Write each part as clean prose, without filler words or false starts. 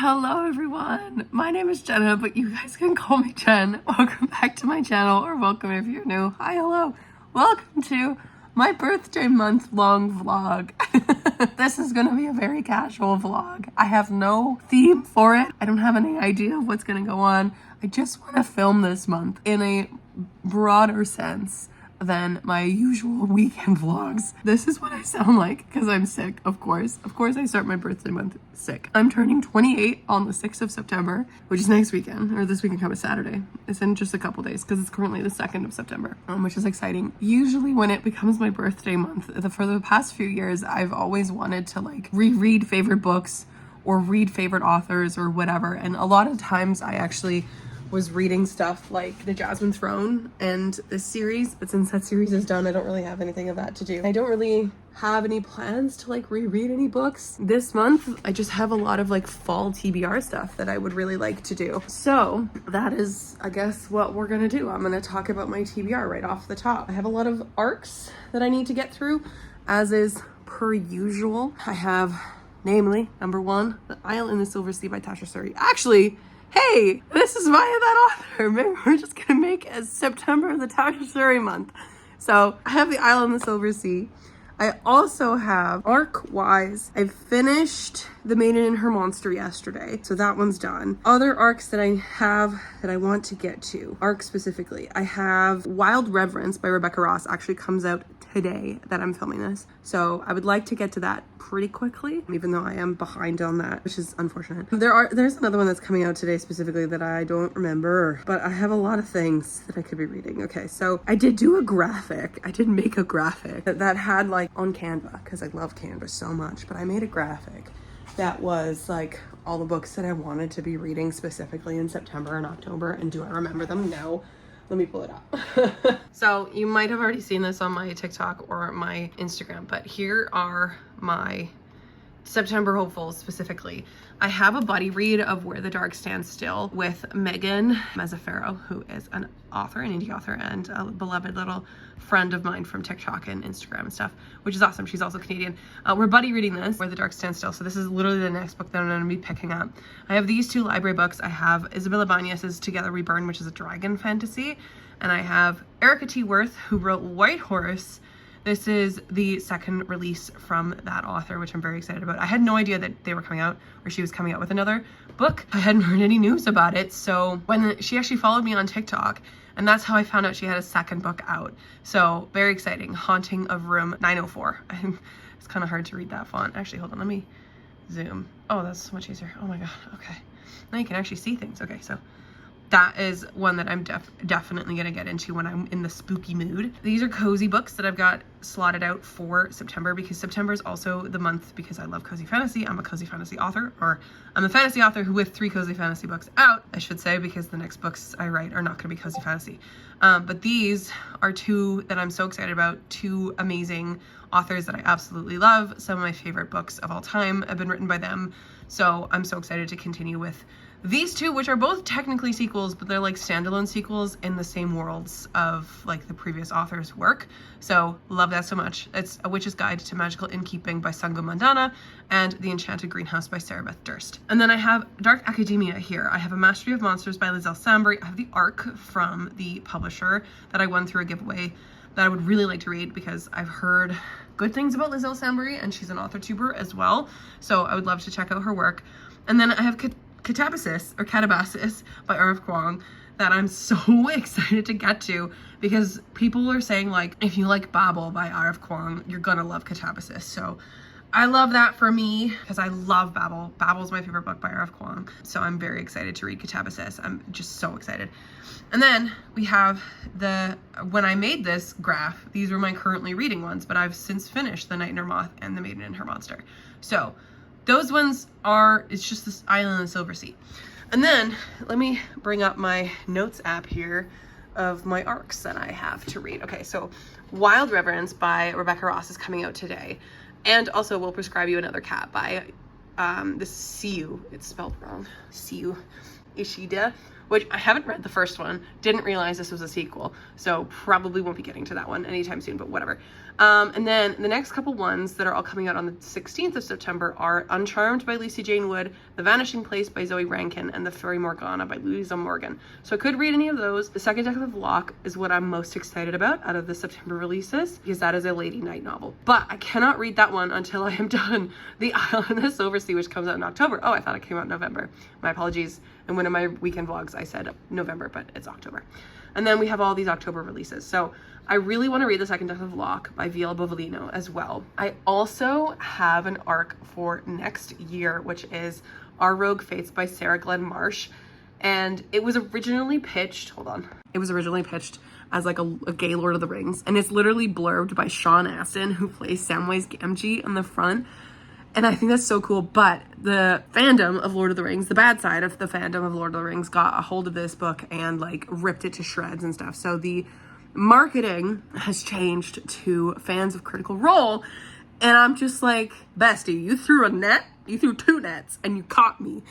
Hello everyone, my name is Jenna, but you guys can call me Jen. Welcome back to my channel, or welcome if you're new. Hi, hello. Welcome to my birthday month long vlog. This is gonna be a very casual vlog. I have no theme for it. I don't have any idea of what's gonna go on. I just wanna film this month in a broader sense than my usual weekend vlogs. This is what I sound like because I'm sick, of course. Of course I start my birthday month sick. I'm turning 28 on the 6th of September, which is next weekend, or this weekend coming Saturday. It's in just a couple days because it's currently the 2nd of September, which is exciting. Usually when it becomes my birthday month, for the past few years, I've always wanted to like reread favorite books or read favorite authors or whatever. And a lot of times I actually was reading stuff like The Jasmine Throne and this series, but since that series is done, I don't really have anything of that to do. I don't really have any plans to like reread any books this month. I just have a lot of like fall TBR stuff that I would really like to do. So that is, I guess, what we're gonna do. I'm gonna talk about my TBR right off the top. I have a lot of arcs that I need to get through, as is per usual. I have, namely, number 1, The Isle in the Silver Sea by Tasha Suri. Actually, hey, this is via that author. Maybe we're just gonna make as September the Tasha Suri month. So I have The Isle in the Silver Sea. I also have arc-wise, I finished The Maiden and Her Monster yesterday, so that one's done. Other arcs that I have that I want to get to, arc specifically, I have Wild Reverence by Rebecca Ross, actually comes out today that I'm filming this. So I would like to get to that pretty quickly, even though I am behind on that, which is unfortunate. There's another one that's coming out today specifically that I don't remember, but I have a lot of things that I could be reading. Okay, so I did do a graphic. I did make a graphic that had like on Canva, because I love Canva so much, but I made a graphic that was like all the books that I wanted to be reading specifically in September and October. And do I remember them? No. Let me pull it up. So you might have already seen this on my TikTok or my Instagram, but here are my September hopefuls specifically. I have a buddy read of Where the Dark Stands Still with Megan Mazzaferro, who is an author, an indie author, and a beloved little friend of mine from TikTok and Instagram and stuff, which is awesome. She's also Canadian. We're buddy reading this, Where the Dark Stands Still. So this is literally the next book that I'm going to be picking up. I have these 2 library books. I have Isabella Bañez's Together We Burn, which is a dragon fantasy. And I have Erica T. Worth, who wrote White Horse. This is the 2nd release from that author, which I'm very excited about. I had no idea that they were coming out, or she was coming out with another book. I hadn't heard any news about it. So when she actually followed me on TikTok, and that's how I found out she had a 2nd book out. So very exciting. Haunting of Room 904. It's kind of hard to read that font. Actually, hold on, let me zoom. Oh, that's so much easier. Oh my God, okay. Now you can actually see things. Okay, so that is one that I'm definitely gonna get into when I'm in the spooky mood. These are cozy books that I've got slotted out for September, because September is also the month, because I love cozy fantasy. I'm a cozy fantasy author, or I'm a fantasy author who with 3 cozy fantasy books out, I should say, because the next books I write are not gonna be cozy fantasy. But these are 2 that I'm so excited about, 2 amazing authors that I absolutely love. Some of my favorite books of all time have been written by them. So I'm so excited to continue with these 2, which are both technically sequels, but they're like standalone sequels in the same worlds of like the previous author's work. So love that so much. It's A Witch's Guide to Magical Innkeeping by Sango Mandana and The Enchanted Greenhouse by Sarah Beth Durst. And then I have Dark Academia here. I have A Mastery of Monsters by Lizelle Sambury. I have the ARC from the publisher that I won through a giveaway that I would really like to read, because I've heard good things about Lizelle Sambury, and she's an author tuber as well. So I would love to check out her work. And then I have Catabasis by R.F. Kuang that I'm so excited to get to, because people are saying like, if you like Babel by R.F. Kuang, you're gonna love Catabasis. So I love that for me, because I love Babel. Babel's my favorite book by R.F. Kuang. So I'm very excited to read Catabasis. I'm just so excited. And then we have when I made this graph, these were my currently reading ones, but I've since finished The Night and Her Moth and The Maiden and Her Monster. So those ones are, it's just this Island in the Silver Sea. And then let me bring up my notes app here of my arcs that I have to read. Okay, so Wild Reverence by Rebecca Ross is coming out today. And also We'll Prescribe You Another Cat by this is Siu. It's spelled wrong. Siu. Ishida, which I haven't read the first one, didn't realize this was a sequel, so probably won't be getting to that one anytime soon, but whatever. And then the next couple ones that are all coming out on the 16th of September are Uncharmed by Lucy Jane Wood, The Vanishing Place by Zoe Rankin, and The Fairy Morgana by Louisa Morgan. So I could read any of those. The Second Deck of Lock is what I'm most excited about out of the September releases, because that is a Lady Night novel. But I cannot read that one until I am done The Isle in the Silver Sea, which comes out in October. Oh, I thought it came out in November. My apologies. In one of my weekend vlogs, I said November, but it's October. And then we have all these October releases. So I really want to read The Second Death of Locke by Viola Bovalino as well. I also have an arc for next year, which is Our Rogue Fates by Sarah Glenn Marsh. And it was originally pitched, It was originally pitched as like a gay Lord of the Rings. And it's literally blurbed by Sean Astin, who plays Samwise Gamgee on the front. And I think that's so cool, but the fandom of Lord of the Rings, the bad side of the fandom of Lord of the Rings, got a hold of this book and like ripped it to shreds and stuff. So the marketing has changed to fans of Critical Role, and I'm just like, bestie, you threw two nets, and you caught me.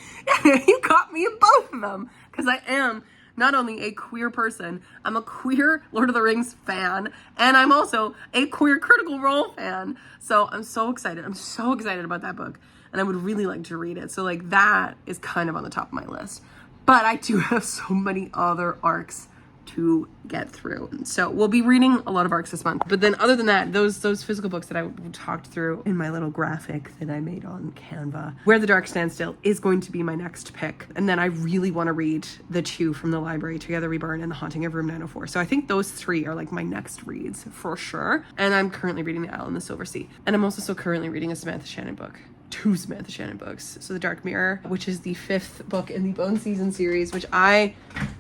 You caught me in both of them, because I am not only a queer person, I'm a queer Lord of the Rings fan, and I'm also a queer Critical Role fan. So I'm so excited. I'm so excited about that book, and I would really like to read it. So like that is kind of on the top of my list. But I do have so many other arcs to get through. So we'll be reading a lot of arcs this month. But then other than that, those physical books that I talked through in my little graphic that I made on Canva, Where the Dark Stands Still is going to be my next pick. And then I really want to read the two from the library, Together We Burn and The Haunting of Room 904. So I think those three are like my next reads for sure. And I'm currently reading The Isle in the Silver Sea. And I'm also still currently reading a Samantha Shannon book. Two Samantha Shannon books. So The Dark Mirror, which is the 5th book in the Bone Season series, which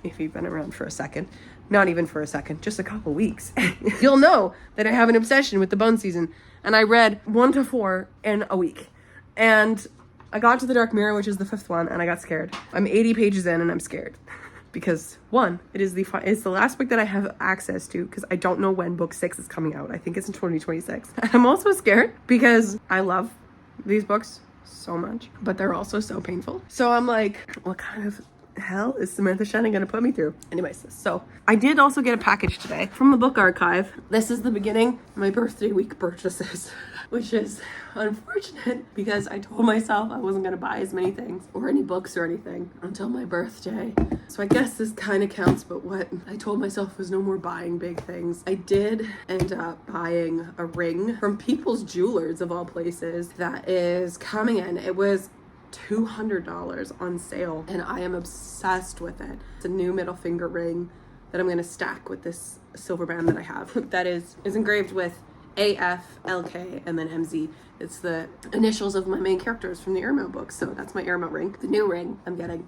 if you've been around for a second, not even for a second, just a couple weeks, you'll know that I have an obsession with the Bone Season. And I read 1 to 4 in a week. And I got to The Dark Mirror, which is the 5th one, and I got scared. I'm 80 pages in and I'm scared. Because one, it's the last book that I have access to, because I don't know when book 6 is coming out. I think it's in 2026. And I'm also scared because I love these books so much, but they're also so painful. So I'm like, what kind of hell is Samantha Shannon gonna put me through? Anyways, so I did also get a package today from the book archive. This is the beginning of my birthday week purchases, which is unfortunate because I told myself I wasn't gonna buy as many things or any books or anything until my birthday. So I guess this kind of counts, but what I told myself was no more buying big things. I did end up buying a ring from People's Jewelers of all places that is coming in. It was $200 on sale, and I am obsessed with it. It's a new middle finger ring that I'm going to stack with this silver band that I have that is engraved with AF, LK, and then MZ. It's the initials of my main characters from the Irmo books, so that's my Irmo ring. The new ring I'm getting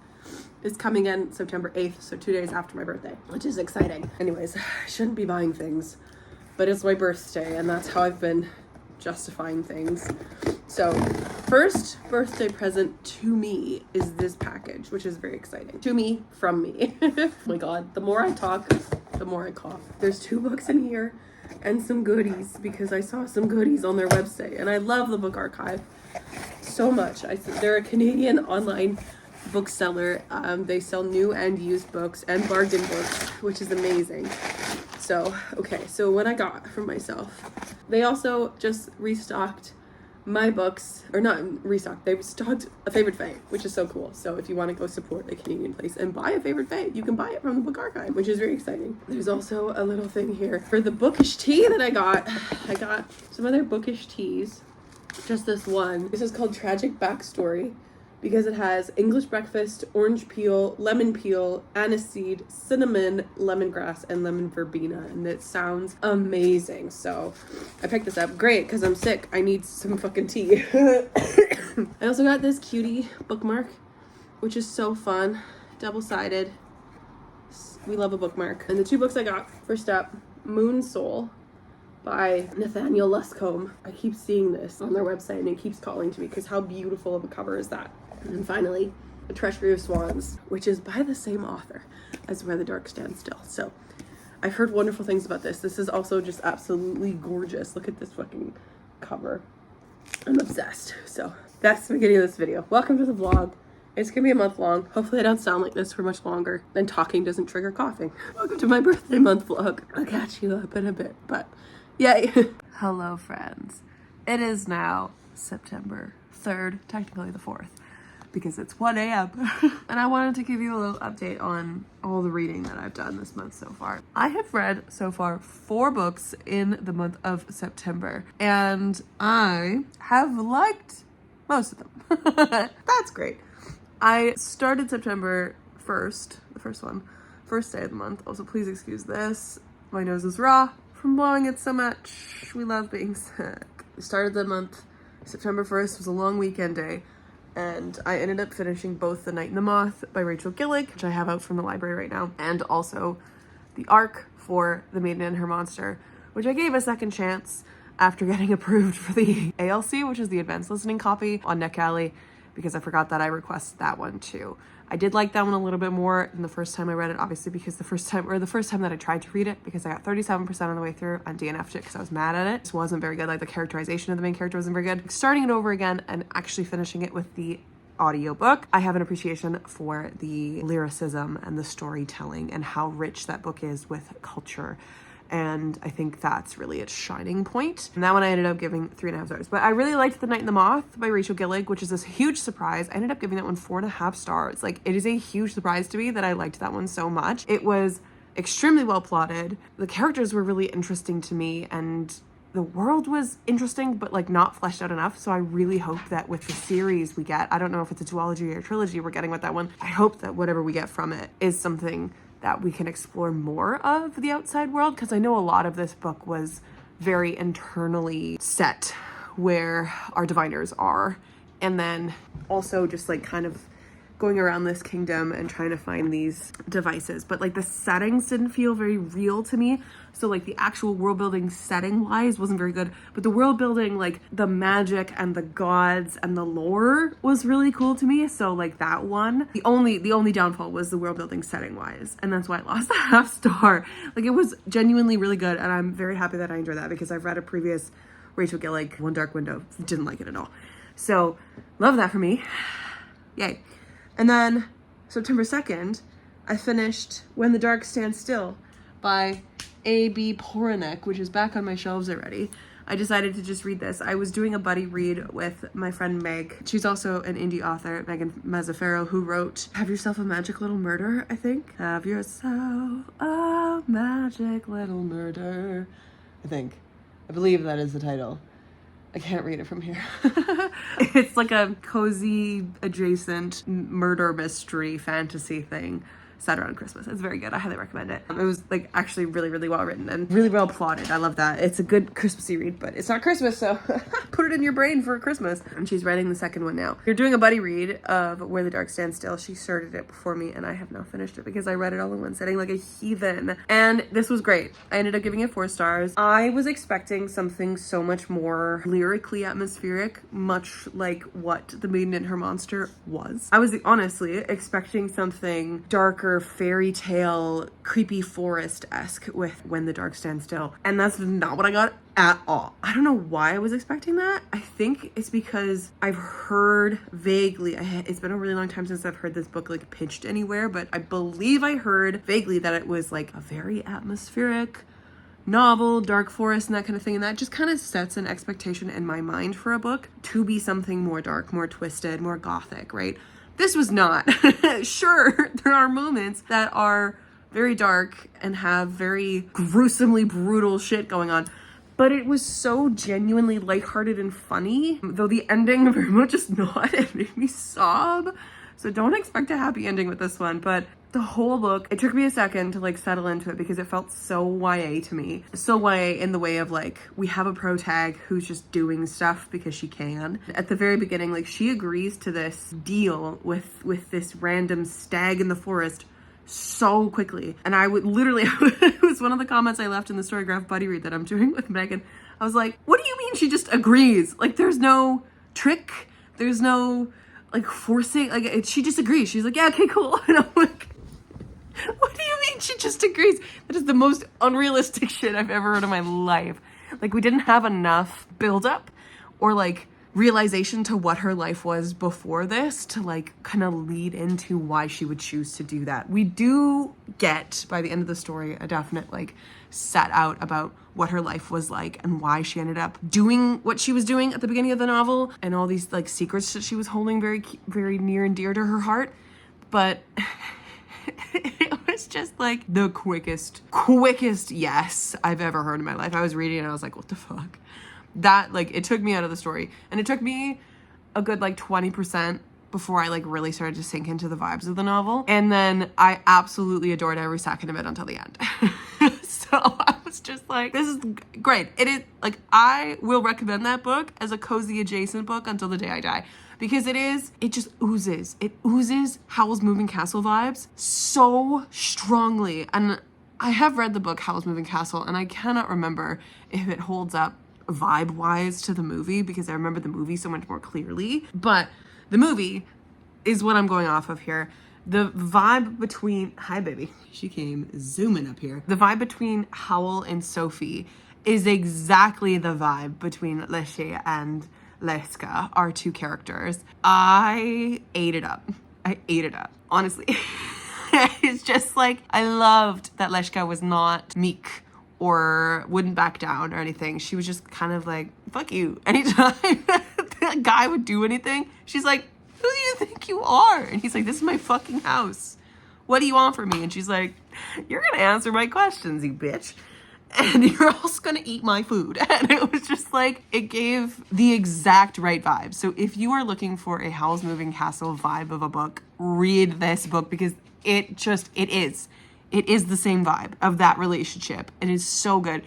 is coming in September 8th, so 2 days after my birthday, which is exciting. Anyways, I shouldn't be buying things, but it's my birthday, and that's how I've been justifying things. So first birthday present to me is this package, which is very exciting. To me, from me. Oh my god, the more I talk, the more I cough. There's 2 books in here and some goodies, because I saw some goodies on their website, and I love the book archive so much. They're a Canadian online bookseller. They sell new and used books and bargain books, which is amazing. So, okay, so what I got for myself, they also just restocked my books, or not restocked, they stocked A Favorite Fae, which is so cool. So if you want to go support a Canadian place and buy A Favorite Fae, you can buy it from the book archive, which is very exciting. There's also a little thing here for the bookish tea that I got some other bookish teas, just this one. This is called Tragic Backstory, because it has English breakfast, orange peel, lemon peel, aniseed, cinnamon, lemongrass, and lemon verbena, and it sounds amazing. So I picked this up. Great, because I'm sick. I need some fucking tea. I also got this cutie bookmark, which is so fun. Double-sided. We love a bookmark. And the 2 books I got, first up, Moon Soul by Nathaniel Luscombe. I keep seeing this on their website, and it keeps calling to me, because how beautiful of a cover is that? And then finally, A Treasury of Swans, which is by the same author as Where the Dark Stands Still. So I've heard wonderful things about this. This is also just absolutely gorgeous. Look at this fucking cover. I'm obsessed. So that's the beginning of this video. Welcome to the vlog. It's gonna be a month long. Hopefully I don't sound like this for much longer, and talking doesn't trigger coughing. Welcome to my birthday month vlog. I'll catch you up in a bit, but yay. Hello friends. It is now September 3rd, technically the 4th, because it's 1 a.m. And I wanted to give you a little update on all the reading that I've done this month so far. I have read so far 4 books in the month of September, and I have liked most of them. That's great. I started September 1st, the first day of the month. Also, please excuse this. My nose is raw from blowing it so much. We love being sick. I started the month, September 1st was a long weekend day, and I ended up finishing both The Night and the Moth by Rachel Gillig, which I have out from the library right now, and also the ARC for The Maiden and Her Monster, which I gave a second chance after getting approved for the ALC, which is the advanced listening copy on NetGalley, because I forgot that I requested that one too. I did like that one a little bit more than the first time I read it, obviously, because the first time that I tried to read it, because I got 37% on the way through and DNF'd it because I was mad at it. It wasn't very good. Like, the characterization of the main character wasn't very good. Starting it over again and actually finishing it with the audiobook, I have an appreciation for the lyricism and the storytelling and how rich that book is with culture. And I think that's really its shining point. And that one I ended up giving 3.5 stars. But I really liked The Night and the Moth by Rachel Gillig, which is this huge surprise. I ended up giving that one 4.5 stars. Like, it is a huge surprise to me that I liked that one so much. It was extremely well plotted. The characters were really interesting to me, and the world was interesting, but like not fleshed out enough. So I really hope that with the series we get, I don't know if it's a duology or a trilogy we're getting with that one, I hope that whatever we get from it is something that we can explore more of the outside world, because I know a lot of this book was very internally set where our diviners are, and then also just like kind of going around this kingdom and trying to find these devices. But like the settings didn't feel very real to me. So like the actual world building setting wise wasn't very good, but the world building, like the magic and the gods and the lore was really cool to me. So like that one, the only downfall was the world building setting wise. And that's why I lost a half star. Like, it was genuinely really good. And I'm very happy that I enjoyed that, because I've read a previous Rachel Gillig, One Dark Window, didn't like it at all. So love that for me. Yay. And then September 2nd, I finished When the Dark Stands Still by A.B. Poranek, which is back on my shelves already. I decided to just read this. I was doing a buddy read with my friend Meg. She's also an indie author, Megan Mazzaferro, who wrote Have Yourself a Magic Little Murder, I think. Have yourself a magic little murder, I believe that is the title. I can't read it from here. It's like a cozy, adjacent murder mystery fantasy thing set around Christmas. It's very good. I highly recommend it. It was like actually really, really well written and really well plotted. I love that. It's a good Christmassy read, but it's not Christmas, so put it in your brain for Christmas. And she's writing the second one now. You're doing a buddy read of Where the Dark Stands Still. She started it before me, and I have now finished it because I read it all in one sitting like a heathen. And this was great. I ended up giving it 4 stars. I was expecting something so much more lyrically atmospheric, much like what The Maiden and Her Monster was. I was honestly expecting something darker, fairy tale, creepy forest-esque with When the Dark Stands Still, and that's not what I got at all. I don't know why I was expecting that. I think it's because I've heard vaguely, it's been a really long time since I've heard this book like pitched anywhere, but I believe I heard vaguely that it was like a very atmospheric novel, dark forest and that kind of thing, and that just kind of sets an expectation in my mind for a book to be something more dark, more twisted, more gothic, right? This was not. Sure, there are moments that are very dark and have very gruesomely brutal shit going on, but it was so genuinely lighthearted and funny, though the ending very much is not. It made me sob. So don't expect a happy ending with this one, but the whole book, it took me a second to like settle into it because it felt so YA to me. So YA in the way of like, we have a protag who's just doing stuff because she can. At the very beginning, like she agrees to this deal with this random stag in the forest so quickly. And I would literally, it was one of the comments I left in the Storygraph buddy read that I'm doing with Megan. I was like, what do you mean she just agrees? Like there's no trick, there's no like forcing, like she just agrees. She's like, yeah, okay, cool. And I'm like, what do you mean she just agrees? That is the most unrealistic shit I've ever heard in my life. Like we didn't have enough build up or like realization to what her life was before this to like kind of lead into why she would choose to do that. We do get, by the end of the story, a definite like set out about what her life was like and why she ended up doing what she was doing at the beginning of the novel, and all these like secrets that she was holding very, very near and dear to her heart. But it was just like the quickest yes I've ever heard in my life. I was reading and I was like, what the fuck? That, like, it took me out of the story. And it took me a good, like, 20% before I, like, really started to sink into the vibes of the novel. And then I absolutely adored every second of it until the end. So I was just like, this is great. It is, like, I will recommend that book as a cozy adjacent book until the day I die. Because it just oozes. It oozes Howl's Moving Castle vibes so strongly. And I have read the book Howl's Moving Castle, and I cannot remember if it holds up vibe-wise to the movie, because I remember the movie so much more clearly. But the movie is what I'm going off of here. The vibe between... Hi, baby. She came zooming up here. The vibe between Howl and Sophie is exactly the vibe between Leshy and Leska, our two characters. I ate it up. Honestly. It's just like, I loved that Leshka was not meek or wouldn't back down or anything. She was just kind of like, fuck you. Anytime that guy would do anything, she's like, who do you think you are? And he's like, this is my fucking house. What do you want from me? And she's like, you're gonna answer my questions, you bitch. And you're also gonna eat my food. And it was just like, it gave the exact right vibe. So if you are looking for a Howl's Moving Castle vibe of a book, read this book, because it is the same vibe of that relationship. It is so good.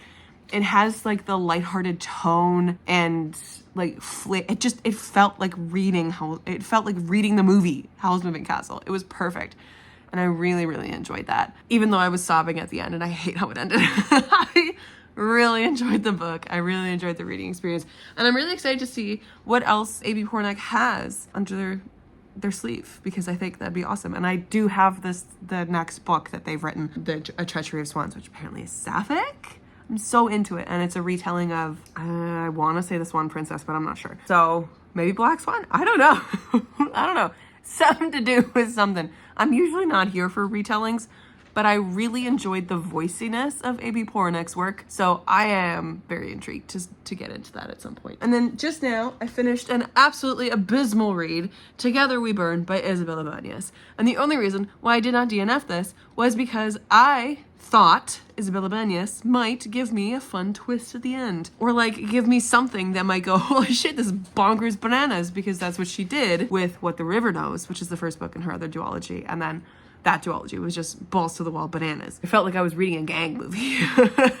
It has like the lighthearted tone and like it felt like reading the movie Howl's Moving Castle. It was perfect. And I really, really enjoyed that. Even though I was sobbing at the end and I hate how it ended. I really enjoyed the book. I really enjoyed the reading experience. And I'm really excited to see what else A.B. Pornack has under their sleeve, because I think that'd be awesome. And I do have the next book that they've written, A Treachery of Swans, which apparently is sapphic. I'm so into it. And it's a retelling of, I want to say the Swan Princess, but I'm not sure. So maybe Black Swan? I don't know. I don't know. Something to do with something. I'm usually not here for retellings, but I really enjoyed the voiciness of A.B. Pornack's work. So I am very intrigued to get into that at some point. And then just now, I finished an absolutely abysmal read, Together We Burn by Isabel Ibanez. And the only reason why I did not DNF this was because I thought Isabel Ibanez might give me a fun twist at the end. Or like give me something that might go, holy shit, this is bonkers bananas, because that's what she did with What the River Knows, which is the first book in her other duology. And then that duology was just balls to the wall bananas. It felt like I was reading a gang movie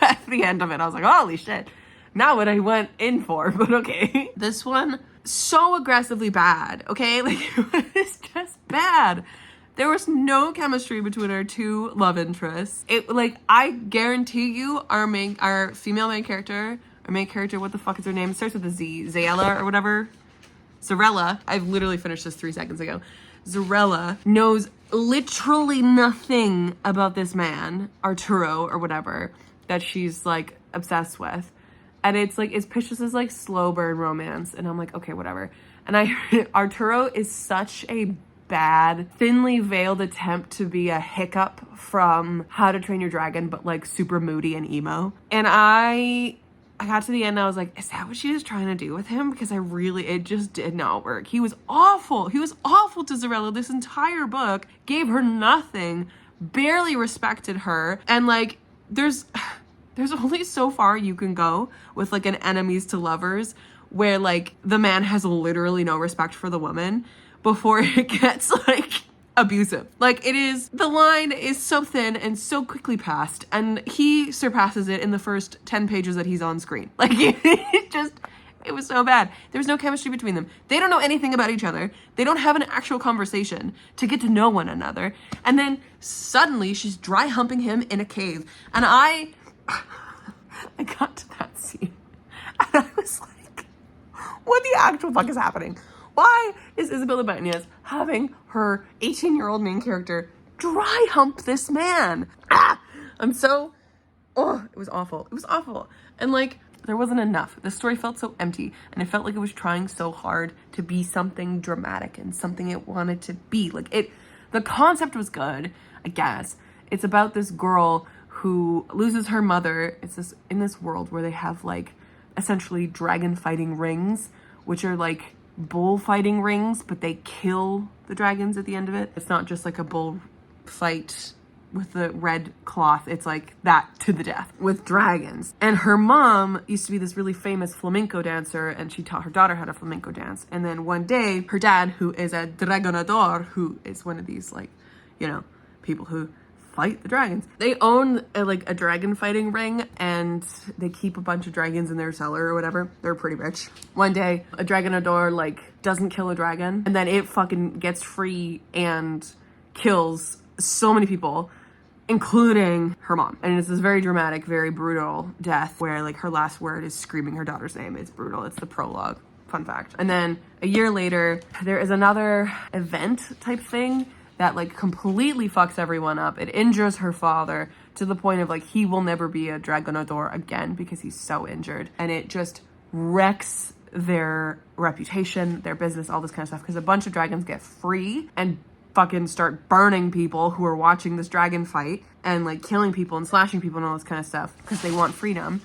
at the end of it. I was like, holy shit, not what I went in for, but okay. This one, so aggressively bad, okay? Like, it was just bad. There was no chemistry between our two love interests. It, like, I guarantee you, our female main character, what the fuck is her name? It starts with a Z, Zayella or whatever. Zarella. I've literally finished this 3 seconds ago. Zarella knows literally nothing about this man, Arturo or whatever, that she's like obsessed with. And it's like, it's pitched as like slow burn romance. And I'm like, okay, whatever. And Arturo is such a bad, thinly veiled attempt to be a Hiccup from How to Train Your Dragon, but like super moody and emo. And I got to the end and I was like, is that what she was trying to do with him? Because it just did not work. He was awful. He was awful to Zarella this entire book, gave her nothing, barely respected her. And like, there's only so far you can go with like an enemies to lovers where like the man has literally no respect for the woman before it gets like abusive. Like, it is, the line is so thin and so quickly passed, and he surpasses it in the first 10 pages that he's on screen. Like, it was so bad. There was no chemistry between them. They don't know anything about each other. They don't have an actual conversation to get to know one another. And then suddenly she's dry humping him in a cave. And I got to that scene and I was like, what the actual fuck is happening? Why is Isabel Ibanez having her 18-year-old main character dry hump this man? It was awful. It was awful. And like, there wasn't enough. The story felt so empty, and it felt like it was trying so hard to be something dramatic and something it wanted to be. The concept was good, I guess. It's about this girl who loses her mother. It's this in this world where they have like essentially dragon fighting rings, which are like bullfighting rings, but they kill the dragons at the end of it. It's not just like a bull fight with the red cloth. It's like that to the death with dragons. And her mom used to be this really famous flamenco dancer, and she taught her daughter how to flamenco dance. And then one day her dad, who is a dragonador, who is one of these like, you know, people who fight the dragons, they own a dragon fighting ring, and they keep a bunch of dragons in their cellar or whatever. They're pretty rich. One day a dragonador like doesn't kill a dragon, and then it fucking gets free and kills so many people, including her mom. And it's this very dramatic, very brutal death where like her last word is screaming her daughter's name. It's brutal. It's the prologue. Fun fact. And then a year later, there is another event type thing that like completely fucks everyone up. It injures her father to the point of like he will never be a dragonador again because he's so injured. And it just wrecks their reputation, their business, all this kind of stuff, because a bunch of dragons get free and fucking start burning people who are watching this dragon fight and like killing people and slashing people and all this kind of stuff because they want freedom.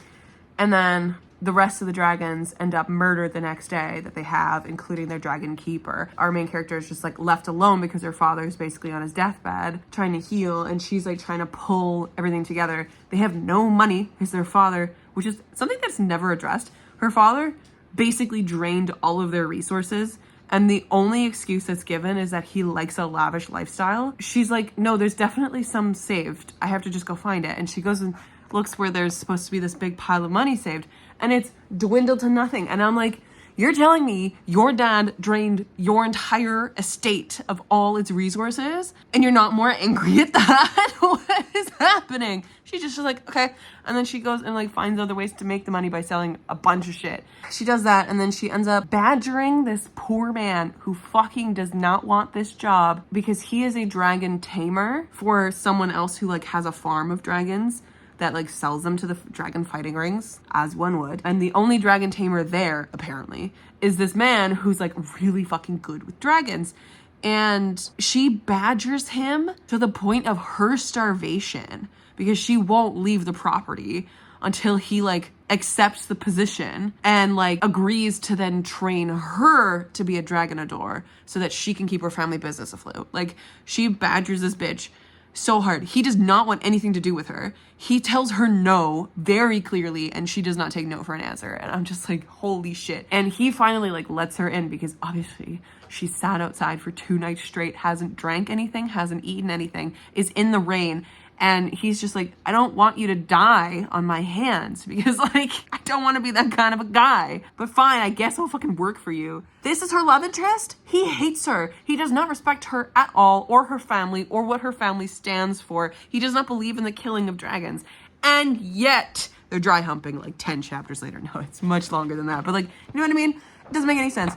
And then the rest of the dragons end up murdered the next day that they have, including their dragon keeper. Our main character is just like left alone because her father is basically on his deathbed trying to heal, and she's like trying to pull everything together. They have no money because their father, which is something that's never addressed, her father basically drained all of their resources, and the only excuse that's given is that he likes a lavish lifestyle. She's like, no, there's definitely some saved. I have to just go find it. And she goes and looks where there's supposed to be this big pile of money saved, and it's dwindled to nothing. And I'm like, you're telling me your dad drained your entire estate of all its resources and you're not more angry at that? What is happening? She's just like, okay. And then she goes and like finds other ways to make the money by selling a bunch of shit. She does that, and then she ends up badgering this poor man who fucking does not want this job because he is a dragon tamer for someone else who like has a farm of dragons that like sells them to the dragon fighting rings, as one would. And the only dragon tamer there, apparently, is this man who's like really fucking good with dragons. And she badgers him to the point of her starvation because she won't leave the property until he like accepts the position and like agrees to then train her to be a dragonador so that she can keep her family business afloat. Like, she badgers this bitch so hard. He does not want anything to do with her. He tells her no very clearly, and she does not take no for an answer. And I'm just like, holy shit. And he finally like lets her in because obviously she sat outside for 2 nights straight, hasn't drank anything, hasn't eaten anything, is in the rain. And he's just like, I don't want you to die on my hands because like, I don't want to be that kind of a guy. But fine, I guess I'll fucking work for you. This is her love interest? He hates her. He does not respect her at all, or her family, or what her family stands for. He does not believe in the killing of dragons. And yet, they're dry humping like 10 chapters later. No, it's much longer than that. But like, you know what I mean? It doesn't make any sense.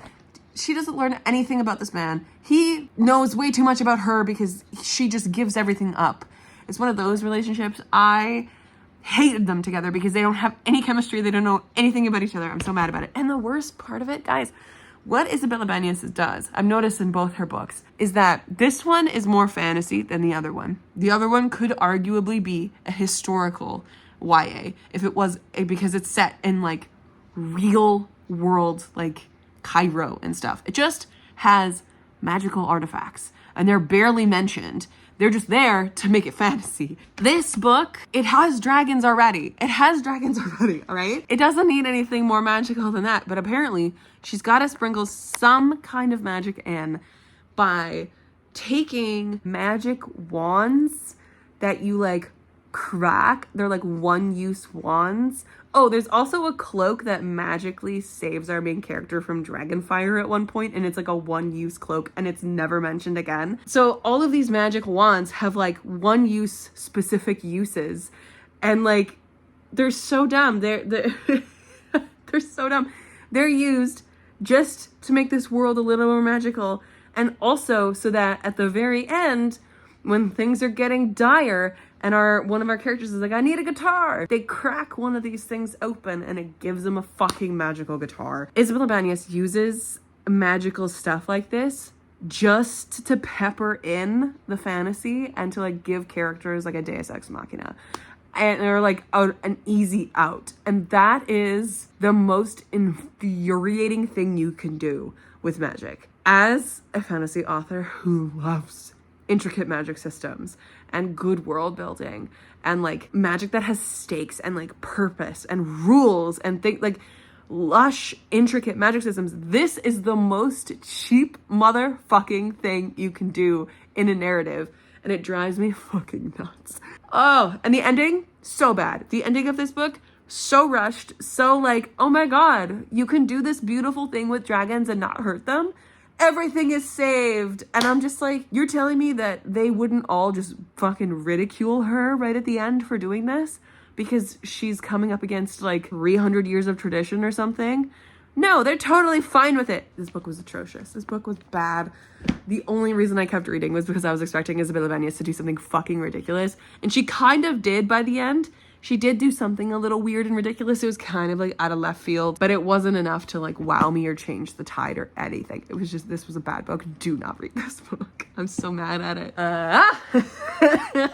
She doesn't learn anything about this man. He knows way too much about her because she just gives everything up. It's one of those relationships. I hated them together because they don't have any chemistry. They don't know anything about each other. I'm so mad about it. And the worst part of it, guys, what Isabella Banez does, I've noticed in both her books, is that this one is more fantasy than the other one. The other one could arguably be a historical YA if it was, because it's set in like real world, like Cairo and stuff. It just has magical artifacts and they're barely mentioned. They're just there to make it fantasy. This book, it has dragons already. It has dragons already, all right? It doesn't need anything more magical than that, but apparently she's got to sprinkle some kind of magic in by taking magic wands that you like crack. They're like one-use wands. Oh, there's also a cloak that magically saves our main character from dragonfire at one point, and it's like a one-use cloak, and it's never mentioned again. So all of these magic wands have like one-use specific uses, and like they're so dumb. They're they're so dumb. They're used just to make this world a little more magical, and also so that at the very end, when things are getting dire And one of our characters is like, I need a guitar. They crack one of these things open and it gives them a fucking magical guitar. Isabella Banez uses magical stuff like this just to pepper in the fantasy and to like give characters like a deus ex machina. And they're like an easy out. And that is the most infuriating thing you can do with magic. As a fantasy author who loves intricate magic systems and good world building and like magic that has stakes and like purpose and rules and things like lush, intricate magic systems, this is the most cheap motherfucking thing you can do in a narrative. And it drives me fucking nuts. Oh, and the ending, so bad. The ending of this book, so rushed, so like, oh my god, you can do this beautiful thing with dragons and not hurt them. Everything is saved. And I'm just like, you're telling me that they wouldn't all just fucking ridicule her right at the end for doing this? Because she's coming up against like 300 years of tradition or something? No, they're totally fine with it. This book was atrocious. This book was bad. The only reason I kept reading was because I was expecting Isabella Banez to do something fucking ridiculous. And she kind of did by the end. She did do something a little weird and ridiculous. It was kind of like out of left field, but it wasn't enough to like wow me or change the tide or anything. It was just, this was a bad book. Do not read this book. I'm so mad at it.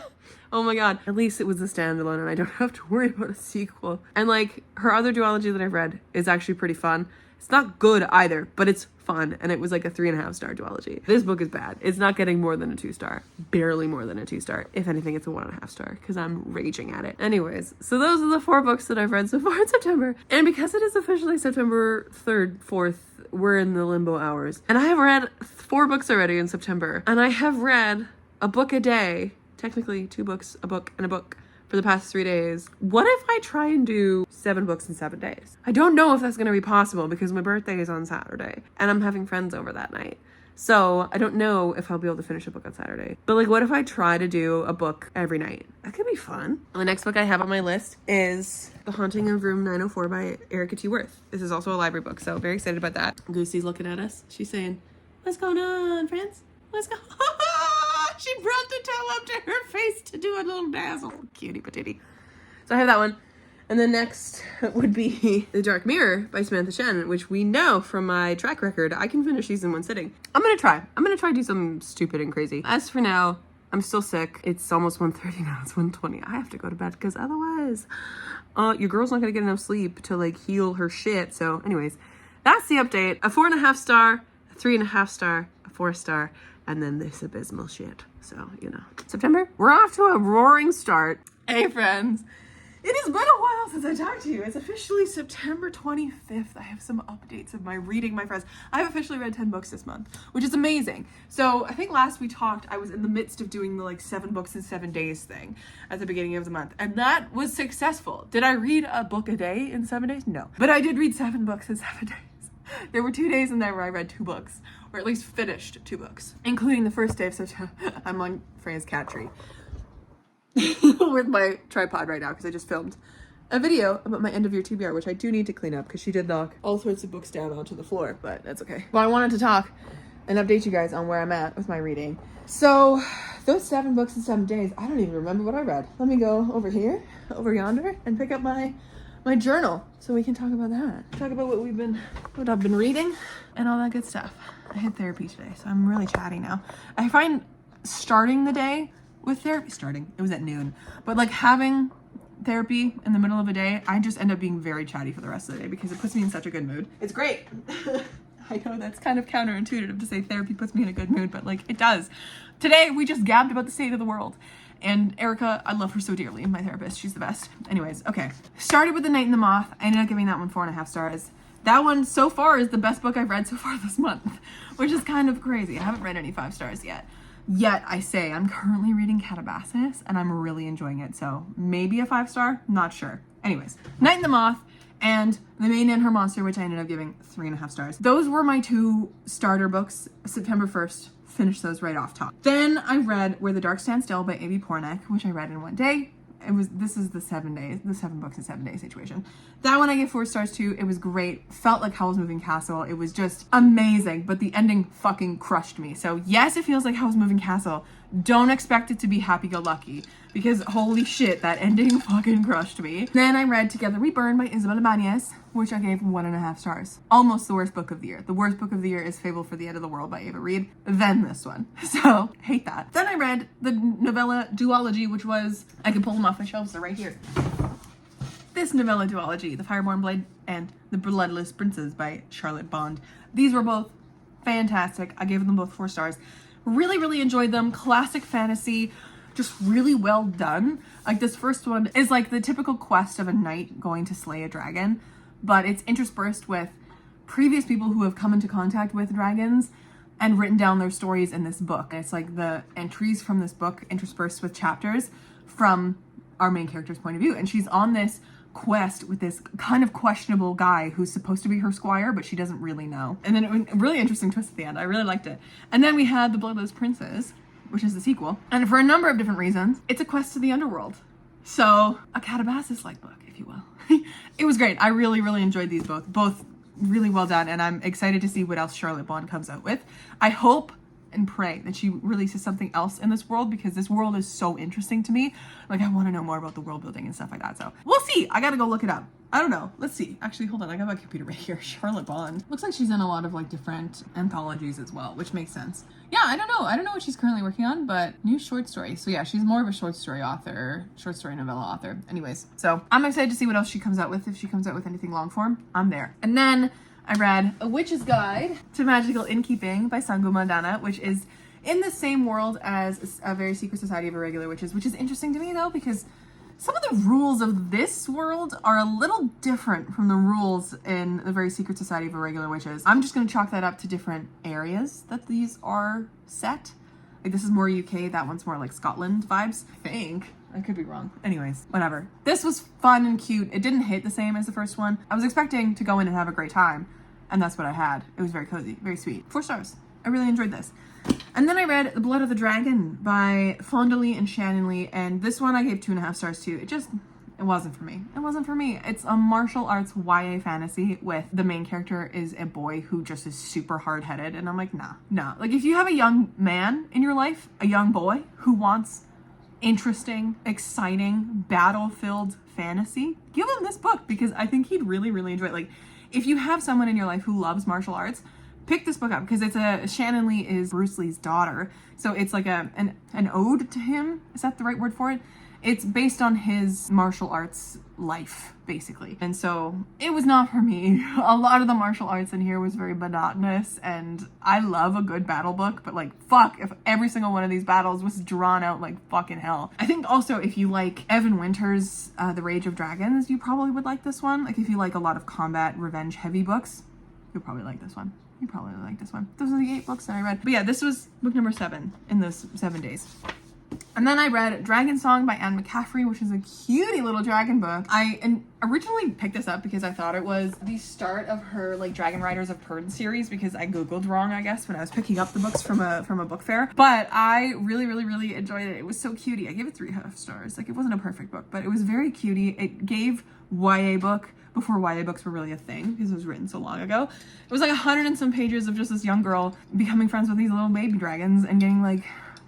Oh my god. At least it was a standalone and I don't have to worry about a sequel. And like her other duology that I've read is actually pretty fun. It's not good either, but it's fun. And it was like a 3.5 star duology. This book is bad. It's not getting more than a 2 star. Barely more than a 2 star. If anything, it's a 1.5 star because I'm raging at it. Anyways, so those are the 4 books that I've read so far in September. And because it is officially September 3rd, 4th, we're in the limbo hours. And I have read 4 books already in September. And I have read a book a day. Technically 2 books, a book, and a book for the past 3 days. What if I try and do 7 books in 7 days? I don't know if that's going to be possible because my birthday is on Saturday and I'm having friends over that night. So I don't know if I'll be able to finish a book on Saturday. But like, what if I try to do a book every night? That could be fun. The next book I have on my list is The Haunting of Room 904 by Erica T. Worth. This is also a library book, so very excited about that. Goosey's looking at us. She's saying, what's going on, friends? Let's go. She brought the tail up to her face to do a little dazzle. Cutie patootie. So I have that one. And then next would be The Dark Mirror by Samantha Shen, which we know from my track record, I can finish these in 1 sitting. I'm gonna try to do something stupid and crazy. As for now, I'm still sick. It's almost 1:30 now, it's 1:20. I have to go to bed because otherwise, your girl's not gonna get enough sleep to like heal her shit. So anyways, that's the update. A 4.5 star, a 3.5 star, a 4 star, and then this abysmal shit. So, you know. September, we're off to a roaring start. Hey friends, it has been a while since I talked to you. It's officially September 25th. I have some updates of my reading, my friends. I've officially read 10 books this month, which is amazing. So I think last we talked, I was in the midst of doing the like 7 books in 7 days thing at the beginning of the month. And that was successful. Did I read a book a day in 7 days? No. But I did read 7 books in 7 days. There were 2 days in there where I read 2 books, or at least finished 2 books, including the first day of September. I'm on Freya's cat tree with my tripod right now because I just filmed a video about my end of year TBR, which I do need to clean up because she did knock all sorts of books down onto the floor, but that's okay. Well, I wanted to talk and update you guys on where I'm at with my reading. So those 7 books in 7 days, I don't even remember what I read. Let me go over here, over yonder, and pick up my journal so we can talk about that. Talk about what I've been reading and all that good stuff. I had therapy today, so I'm really chatty now. I find starting the day with therapy, it was at noon, but like having therapy in the middle of a day, I just end up being very chatty for the rest of the day because it puts me in such a good mood. It's great. I know that's kind of counterintuitive to say therapy puts me in a good mood, but like it does. Today, we just gabbed about the state of the world. And Erica, I love her so dearly, my therapist. She's the best. Anyways, okay. Started with The Night and the Moth. I ended up giving that one 4.5 stars. That one so far is the best book I've read so far this month, which is kind of crazy. I haven't read any 5 stars yet. Yet, I say, I'm currently reading Calabasas, and I'm really enjoying it. So maybe a 5 star, not sure. Anyways, Night and the Moth and The Maiden and Her Monster, which I ended up giving 3.5 stars. Those were my 2 starter books, September 1st. Finished those right off top. Then I read Where the Dark Stands Still by Amy Pornick, which I read in 1 day. This is the 7 books in 7 days situation. That one I gave 4 stars too. It was great. Felt like Howl's Moving Castle. It was just amazing, but the ending fucking crushed me. So yes, it feels like Howl's Moving Castle. Don't expect it to be happy-go-lucky, because holy shit, that ending fucking crushed me. Then I read Together We Burn by Isabel Ibanez, which I gave 1.5 stars. Almost the worst book of the year. The worst book of the year is Fable for the End of the World by Ava Reid, then this one. So, hate that. Then I read the novella duology, which was, I can pull them off my shelves, they're right here. This novella duology, The Fireborn Blade and The Bloodless Princes by Charlotte Bond. These were both fantastic. I gave them both 4 stars. Really, really enjoyed them. Classic fantasy, just really well done. Like, this first one is like the typical quest of a knight going to slay a dragon, but it's interspersed with previous people who have come into contact with dragons and written down their stories in this book. And it's like the entries from this book interspersed with chapters from our main character's point of view. And she's on this quest with this kind of questionable guy who's supposed to be her squire, but she doesn't really know. And then it was a really interesting twist at the end. I really liked it. And then we had The Bloodless Princes, which is the sequel. And for a number of different reasons, it's a quest to the underworld. So, a Calabasas-like book, if you will. It was great. I really, really enjoyed these both. Both really well done, and I'm excited to see what else Charlotte Bond comes out with. I hope and pray that she releases something else in this world, because this world is so interesting to me. Like, I want to know more about the world building and stuff like that. So we'll see. I gotta go look it up. I don't know. Let's see. Actually, hold on. I got my computer right here. Charlotte Bond. Looks like she's in a lot of like different anthologies as well, which makes sense. Yeah, I don't know. I don't know what she's currently working on, but new short story. So yeah, she's more of a short story author, short story novella author. Anyways, so I'm excited to see what else she comes out with. If she comes out with anything long form, I'm there. And then I read A Witch's Guide to Magical Innkeeping by Sangu Mandana, which is in the same world as A Very Secret Society of Irregular Witches, which is interesting to me though, because some of the rules of this world are a little different from the rules in The Very Secret Society of Irregular Witches. I'm just going to chalk that up to different areas that these are set. Like, this is more UK, that one's more like Scotland vibes, I think. I could be wrong. Anyways, whatever. This was fun and cute. It didn't hit the same as the first one. I was expecting to go in and have a great time, and that's what I had. It was very cozy, very sweet. 4 stars. I really enjoyed this. And then I read The Blood of the Dragon by Fonda Lee and Shannon Lee, and this one I gave 2.5 stars too. It wasn't for me. It wasn't for me. It's a martial arts YA fantasy with the main character is a boy who just is super hard-headed, and I'm like, nah. Like, if you have a young man in your life, a young boy who wants interesting, exciting, battle-filled fantasy, give him this book, because I think he'd really, really enjoy it. Like, if you have someone in your life who loves martial arts, pick this book up, because Shannon Lee is Bruce Lee's daughter, so it's like an ode to him. Is that the right word for it? It's based on his martial arts life, basically. And so it was not for me. A lot of the martial arts in here was very monotonous, and I love a good battle book, but like, fuck, if every single one of these battles was drawn out like fucking hell. I think also if you like Evan Winter's The Rage of Dragons, you probably would like this one. Like, if you like a lot of combat, revenge heavy books, you'll probably like this one. You probably like this one. Those are the 8 books that I read. But yeah, this was book number 7 in those 7 days. And then I read Dragon Song by Anne McCaffrey, which is a cutie little dragon book. I originally picked this up because I thought it was the start of her like Dragon Riders of Pern series, because I googled wrong, I guess, when I was picking up the books from a book fair. But I really, really, really enjoyed it. It was so cutie. I gave it 3.5 stars. Like, it wasn't a perfect book, but it was very cutie. It gave YA book before YA books were really a thing, because it was written so long ago. It was like 100 and some pages of just this young girl becoming friends with these little baby dragons and getting like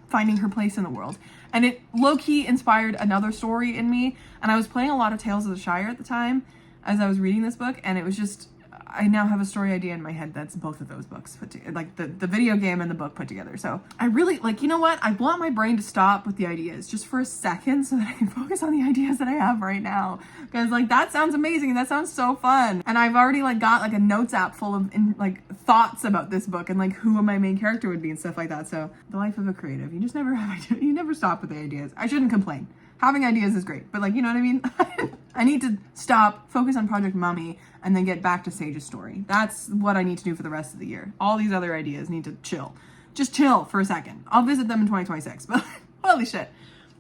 finding her place in the world. And it low-key inspired another story in me. And I was playing a lot of Tales of the Shire at the time as I was reading this book, and it was just, I now have a story idea in my head that's both of those books put together, like the video game and the book put together. So I really, like, you know what? I want my brain to stop with the ideas just for a second so that I can focus on the ideas that I have right now. Because, like, that sounds amazing. That sounds so fun. And I've already, like, got, like, a notes app full of, thoughts about this book and, like, who my main character would be and stuff like that. So the life of a creative, you just never have ideas. You never stop with the ideas. I shouldn't complain. Having ideas is great, but, like, you know what I mean? I need to stop, focus on Project Mummy, and then get back to Sage's story. That's what I need to do for the rest of the year. All these other ideas need to chill. Just chill for a second. I'll visit them in 2026, but holy shit.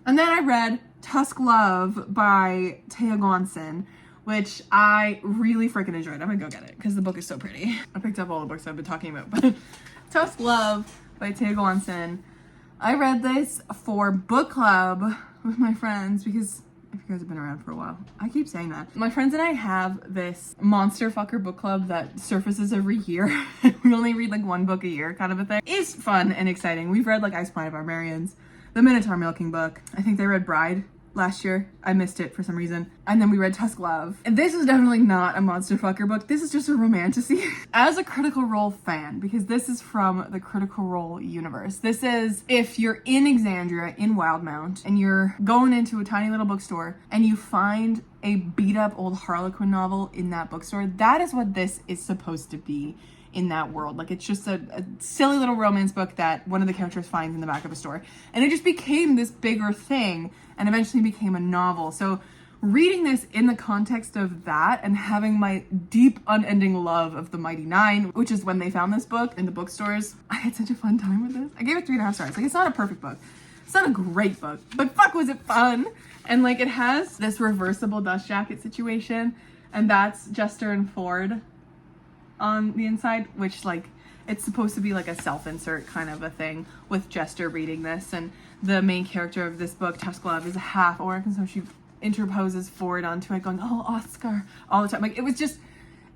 And then I read Tusk Love by Taya Gonson, which I really freaking enjoyed. I'm gonna go get it because the book is so pretty. I picked up all the books I've been talking about, but Tusk Love by Taya Gonson. I read this for book club with my friends because you guys have been around for a while. I keep saying that. My friends and I have this monster fucker book club that surfaces every year. We only read like one book a year kind of a thing. It's fun and exciting. We've read like Ice Planet Barbarians, the Minotaur Milking book. I think they read Bride last year. I missed it for some reason. And then we read Tusk Love. And this is definitely not a monster fucker book. This is just a romantasy. As a Critical Role fan, because this is from the Critical Role universe. This is if you're in Exandria in Wildmount and you're going into a tiny little bookstore and you find a beat up old Harlequin novel in that bookstore, that is what this is supposed to be in that world. Like, it's just a silly little romance book that one of the characters finds in the back of a store. And it just became this bigger thing and eventually became a novel. So reading this in the context of that and having my deep, unending love of the Mighty Nine, which is when they found this book in the bookstores, I had such a fun time with this. I gave it 3.5 stars. Like, it's not a perfect book. It's not a great book, but fuck was it fun. And like, it has this reversible dust jacket situation, and that's Jester and Ford on the inside, which like, it's supposed to be like a self-insert kind of a thing with Jester reading this, and the main character of this book, Tusk Love, is a half orc, and so she interposes Ford onto it going, oh, Oscar, all the time. Like, it was just,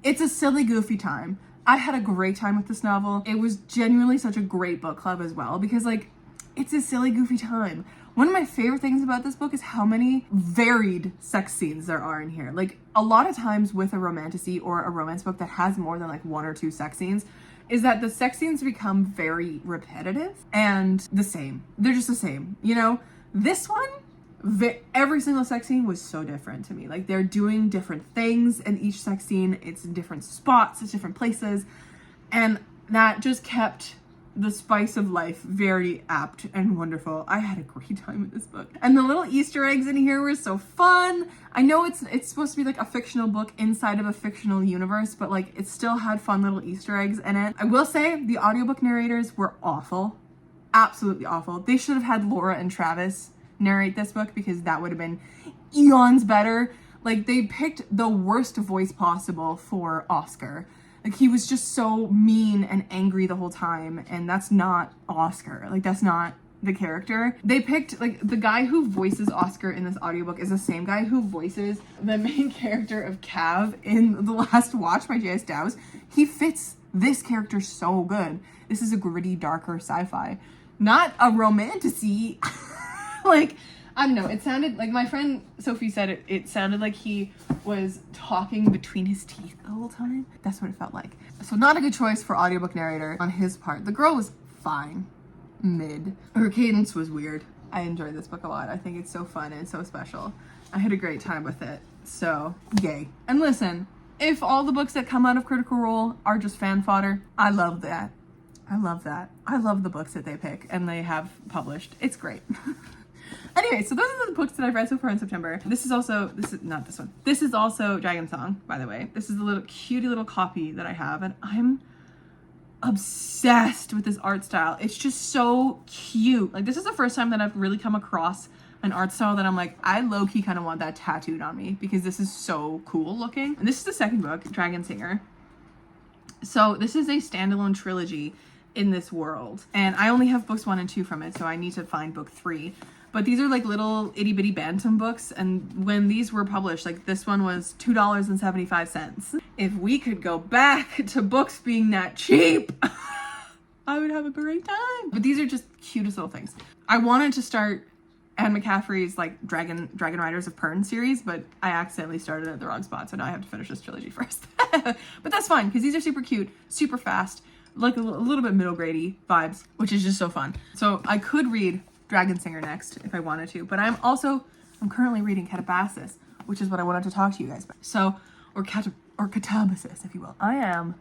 it's a silly, goofy time. I had a great time with this novel. It was genuinely such a great book club as well, because like, it's a silly, goofy time. One of my favorite things about this book is how many varied sex scenes there are in here. Like, a lot of times with a romantasy or a romance book that has more than like 1 or 2 sex scenes, is that the sex scenes become very repetitive and the same. They're just the same, you know? This one, every single sex scene was so different to me. Like, they're doing different things in each sex scene. It's in different spots, it's different places. And that just kept the spice of life very apt and wonderful. I had a great time with this book. And the little Easter eggs in here were so fun. I know it's supposed to be like a fictional book inside of a fictional universe, but like, it still had fun little Easter eggs in it. I will say the audiobook narrators were awful. Absolutely awful. They should have had Laura and Travis narrate this book, because that would have been eons better. Like, they picked the worst voice possible for Oscar. Like, he was just so mean and angry the whole time, and that's not Oscar. Like, that's not the character. They picked, like, the guy who voices Oscar in this audiobook is the same guy who voices the main character of Cav in The Last Watch by J.S. Dowse. He fits this character so good. This is a gritty, darker sci-fi, not a romantasy. Like, I don't know, it sounded like, my friend Sophie said it sounded like he was talking between his teeth the whole time. That's what it felt like. So not a good choice for audiobook narrator on his part. The girl was fine, mid. Her cadence was weird. I enjoyed this book a lot. I think it's so fun and so special. I had a great time with it, so yay. And listen, if all the books that come out of Critical Role are just fan fodder, I love that. I love that. I love the books that they pick and they have published. It's great. Anyway, so those are the books that I've read so far in September. This is not this one. This is also Dragon Song, by the way. This is the little cutie little copy that I have, and I'm obsessed with this art style. It's just so cute. Like, this is the first time that I've really come across an art style that I'm like, I low-key kind of want that tattooed on me, because this is so cool looking. And this is the second book, Dragon Singer. So this is a standalone trilogy in this world, and I only have books 1 and 2 from it, so I need to find book 3. But these are like little itty bitty bantam books, and when these were published, like, this one was $2.75. If we could go back to books being that cheap, I would have a great time. But these are just cutest little things. I wanted to start Anne McCaffrey's like Dragon Riders of Pern series, but I accidentally started at the wrong spot, so now I have to finish this trilogy first. But that's fine, because these are super cute, super fast, like a little bit middle grade-y vibes, which is just so fun. So I could read Dragon Singer next if I wanted to, but I'm currently reading Catabasis, which is what I wanted to talk to you guys about. So, or Catabasis, if you will. I am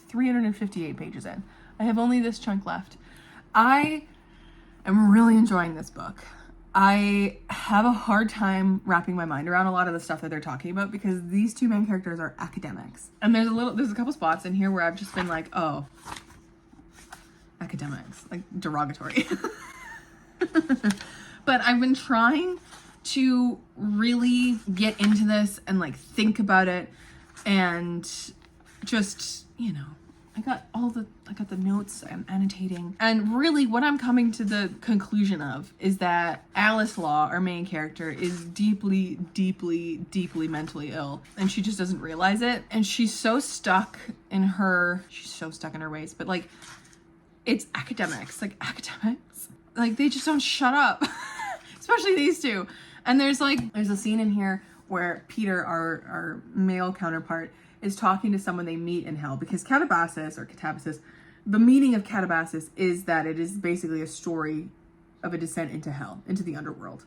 358 pages in. I have only this chunk left. I am really enjoying this book. I have a hard time wrapping my mind around a lot of the stuff that they're talking about, because these two main characters are academics. And there's a couple spots in here where I've just been like, oh, academics, like derogatory. But I've been trying to really get into this and like think about it and just, you know, I got the notes I'm annotating. And really what I'm coming to the conclusion of is that Alice Law, our main character, is deeply, deeply, deeply mentally ill. And she just doesn't realize it. And she's so stuck in her ways. But like, it's academics. Like they just don't shut up. Especially these two. And there's a scene in here where Peter, our male counterpart, is talking to someone they meet in hell, because Catabasis, the meaning of Catabasis is that it is basically a story of a descent into hell, into the underworld.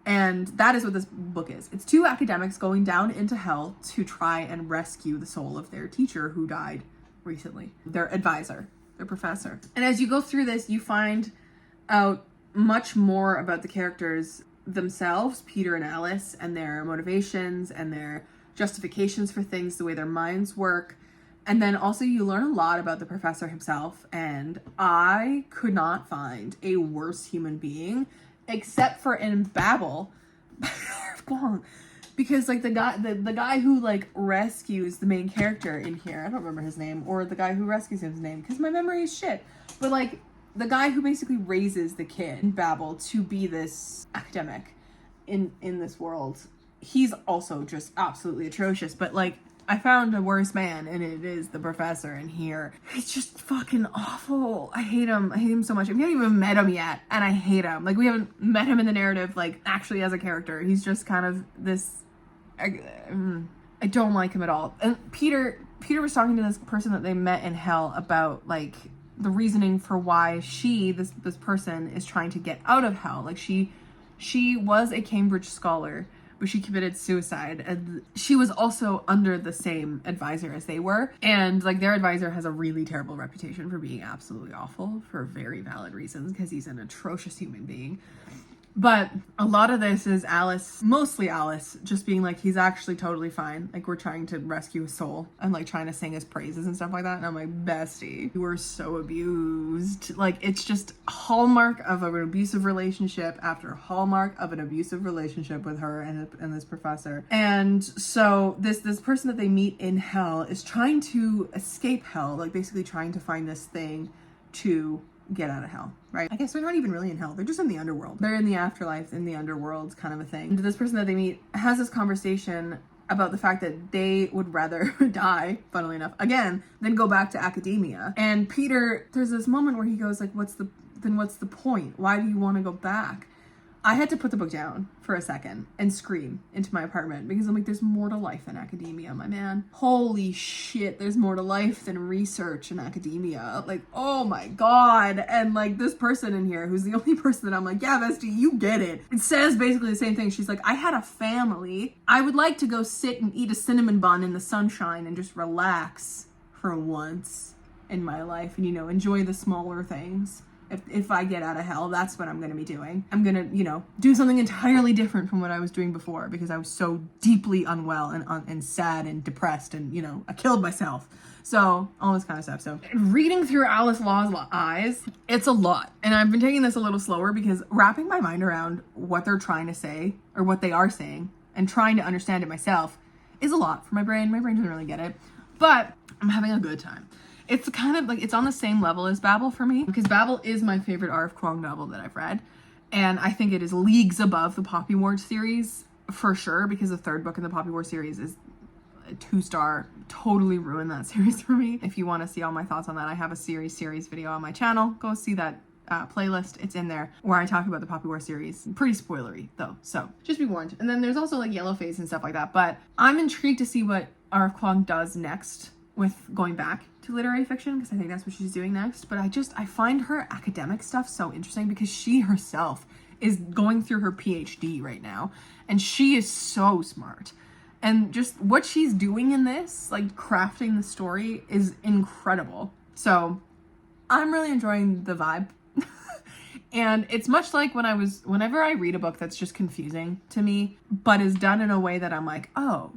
And that is what this book is. It's two academics going down into hell to try and rescue the soul of their teacher who died recently, their advisor, their professor. And as you go through this, you find out much more about the characters themselves, Peter and Alice, and their motivations and their justifications for things, the way their minds work. And then also you learn a lot about the professor himself, and I could not find a worse human being except for in Babel because like the guy who like rescues the main character in here, I don't remember his name, or the guy who rescues his name because my memory is shit, but like the guy who basically raises the kid in Babel to be this academic in this world, he's also just absolutely atrocious. But like, I found a worse man, and it is the professor in here. He's just fucking awful. I hate him so much. We haven't even met him yet, and I hate him. Like, we haven't met him in the narrative, like, actually as a character. He's just kind of this, I don't like him at all. And Peter was talking to this person that they met in hell about, like, the reasoning for why this person is trying to get out of hell. Like, she was a Cambridge scholar, but she committed suicide, and she was also under the same advisor as they were, and like their advisor has a really terrible reputation for being absolutely awful for very valid reasons, because he's an atrocious human being. But a lot of this is Alice, mostly Alice, just being like, he's actually totally fine. Like, we're trying to rescue his soul and like trying to sing his praises and stuff like that. And I'm like, bestie, you were so abused. Like, it's just a hallmark of an abusive relationship after hallmark of an abusive relationship with her and this professor. And so this person that they meet in hell is trying to escape hell, like basically trying to find this thing to get out of hell, right? I guess they're not even really in hell. They're just in the underworld. They're in the afterlife, in the underworld kind of a thing. And this person that they meet has this conversation about the fact that they would rather die, funnily enough, again, than go back to academia. And Peter, there's this moment where he goes like, what's the point? Why do you want to go back? I had to put the book down for a second and scream into my apartment, because I'm like, there's more to life than academia, my man. Holy shit, there's more to life than research in academia. Like, oh my God. And like this person in here, who's the only person that I'm like, yeah, bestie, you get it. It says basically the same thing. She's like, I had a family. I would like to go sit and eat a cinnamon bun in the sunshine and just relax for once in my life and, enjoy the smaller things. If I get out of hell, that's what I'm going to be doing. I'm going to, do something entirely different from what I was doing before, because I was so deeply unwell and sad and depressed and, I killed myself. So all this kind of stuff. So reading through Alice Law's eyes, it's a lot. And I've been taking this a little slower, because wrapping my mind around what they're trying to say or what they are saying and trying to understand it myself is a lot for my brain. My brain doesn't really get it, but I'm having a good time. It's kind of like, it's on the same level as Babel for me, because Babel is my favorite R.F. Kuang novel that I've read. And I think it is leagues above the Poppy War series for sure, because the third book in the Poppy War series is a 2-star, totally ruined that series for me. If you want to see all my thoughts on that, I have a series video on my channel. Go see that playlist. It's in there where I talk about the Poppy War series. Pretty spoilery though, so just be warned. And then there's also like Yellowface and stuff like that, but I'm intrigued to see what R.F. Kuang does next with going back to literary fiction, because I think that's what she's doing next. But I find her academic stuff so interesting, because she herself is going through her PhD right now, and she is so smart. And just what she's doing in this, like crafting the story, is incredible. So I'm really enjoying the vibe. And it's much like whenever I read a book that's just confusing to me, but is done in a way that I'm like, oh,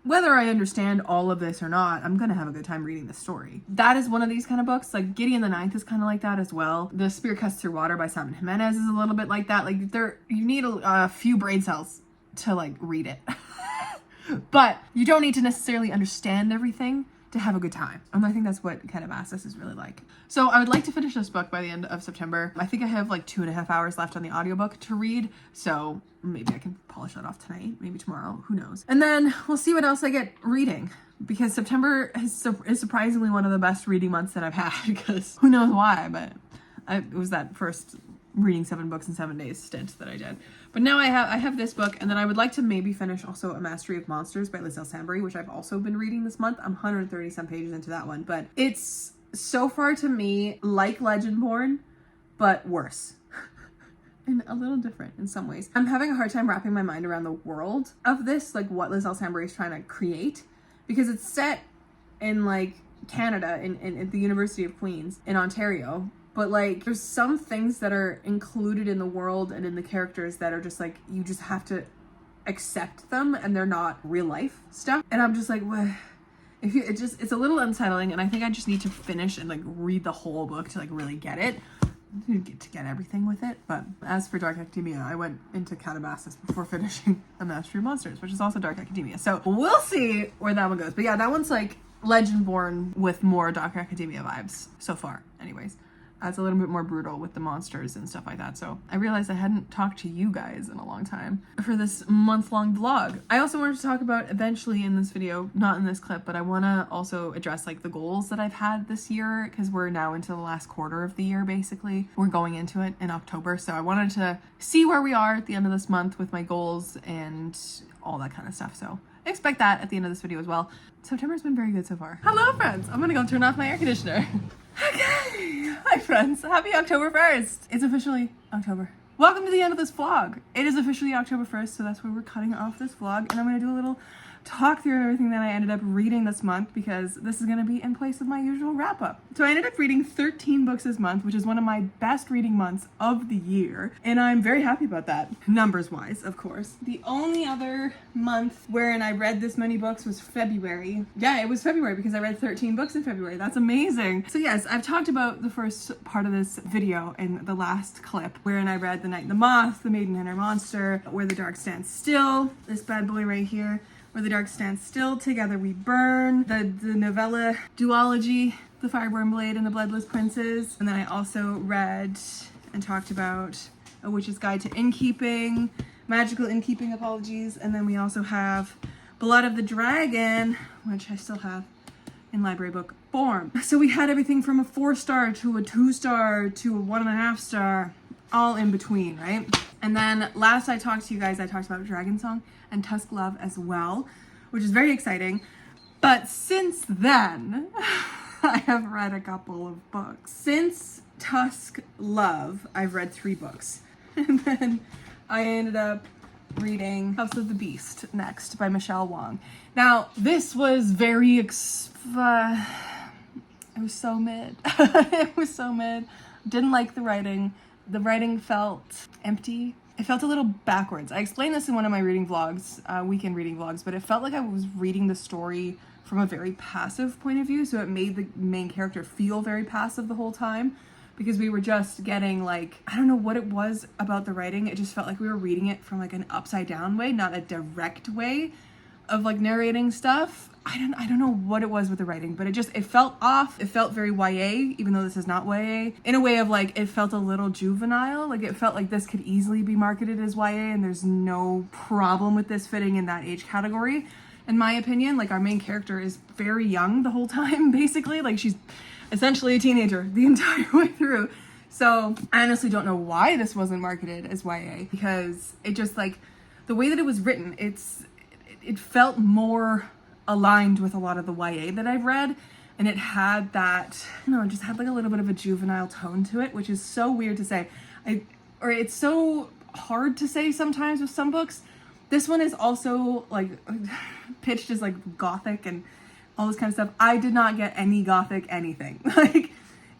whether I understand all of this or not, I'm gonna have a good time reading the story. That is one of these kind of books. Like Gideon the Ninth is kind of like that as well. The Spirit Cuts Through Water by Simon Jimenez is a little bit like that. Like you need a few brain cells to like read it. But you don't need to necessarily understand everything to have a good time. And I think that's what Calabasas is really like. So I would like to finish this book by the end of September. I think I have like 2.5 hours left on the audiobook to read. So maybe I can polish that off tonight, maybe tomorrow, who knows. And then we'll see what else I get reading, because September is surprisingly one of the best reading months that I've had, because who knows why, but it was that first reading 7 books in 7 days stint that I did. But now I have this book, and then I would like to maybe finish also A Mastery of Monsters by Liz Sambury, which I've also been reading this month. I'm 130 some pages into that one, but it's so far to me like Legendborn, but worse. And a little different in some ways. I'm having a hard time wrapping my mind around the world of this, like what Liz Sambury is trying to create, because it's set in like Canada, in the University of Queens in Ontario. But like, there's some things that are included in the world and in the characters that are just like, you just have to accept them, and they're not real life stuff. And I'm just like, what? It's a little unsettling, and I think I just need to finish and like read the whole book to like really get it, to get everything with it. But as for Dark Academia, I went into Calabasas before finishing A Mastery of Monsters, which is also Dark Academia. So we'll see where that one goes. But yeah, that one's like Legendborn with more Dark Academia vibes so far, anyways. It's a little bit more brutal with the monsters and stuff like that. So I realized I hadn't talked to you guys in a long time for this month-long vlog. I also wanted to talk about eventually in this video, not in this clip, but I want to also address like the goals that I've had this year, because we're now into the last quarter of the year, basically. We're going into it in October. So I wanted to see where we are at the end of this month with my goals and all that kind of stuff. So expect that at the end of this video as well. September's been very good so far. Hello friends, I'm gonna go turn off my air conditioner. Okay, hi friends, happy October 1st. It's officially October. Welcome to the end of this vlog. It is officially October 1st, so that's where we're cutting off this vlog, and I'm gonna do a little talk through everything that I ended up reading this month, because this is gonna be in place of my usual wrap up. So I ended up reading 13 books this month, which is one of my best reading months of the year, and I'm very happy about that, numbers wise, of course. The only other month wherein I read this many books was February. Yeah, it was February, because I read 13 books in February. That's amazing. So yes, I've talked about the first part of this video in the last clip, wherein I read The Night and the Moth, The Maiden and Her Monster, Where the Dark Stands Still, this bad boy right here, Where the Dark Stands Still, Together We Burn, the novella duology, The Fireborn Blade and the Bloodless Princes. And then I also read and talked about A Witch's Guide to Innkeeping, Magical Innkeeping, apologies. And then we also have Blood of the Dragon, which I still have in library book form. So we had everything from a 4-star to a 2-star to a 1.5 star, all in between, right? And then last I talked to you guys, I talked about Dragon Song and Tusk Love as well, which is very exciting. But since then, I have read a couple of books. Since Tusk Love, I've read 3 books. And then I ended up reading House of the Beast next by Michelle Wong. Now, this was very, it was so mid. It was so mid. Didn't like the writing. The writing felt empty. It felt a little backwards. I explained this in one of my reading vlogs, weekend reading vlogs, but it felt like I was reading the story from a very passive point of view, so it made the main character feel very passive the whole time, because we were just getting like, I don't know what it was about the writing, it just felt like we were reading it from like an upside down way, not a direct way of like narrating stuff. I don't know what it was with the writing, but it felt off. It felt very YA, even though this is not YA, in a way of like, it felt a little juvenile. Like it felt like this could easily be marketed as YA, and there's no problem with this fitting in that age category. In my opinion, like our main character is very young the whole time, basically. Like she's essentially a teenager the entire way through. So I honestly don't know why this wasn't marketed as YA, because it just like, the way that it was written, it felt more aligned with a lot of the YA that I've read, and it had that, I don't know, it just had like a little bit of a juvenile tone to it, which is so weird to say. Or it's so hard to say sometimes with some books. This one is also like pitched as like gothic and all this kind of stuff. I did not get any gothic anything. Like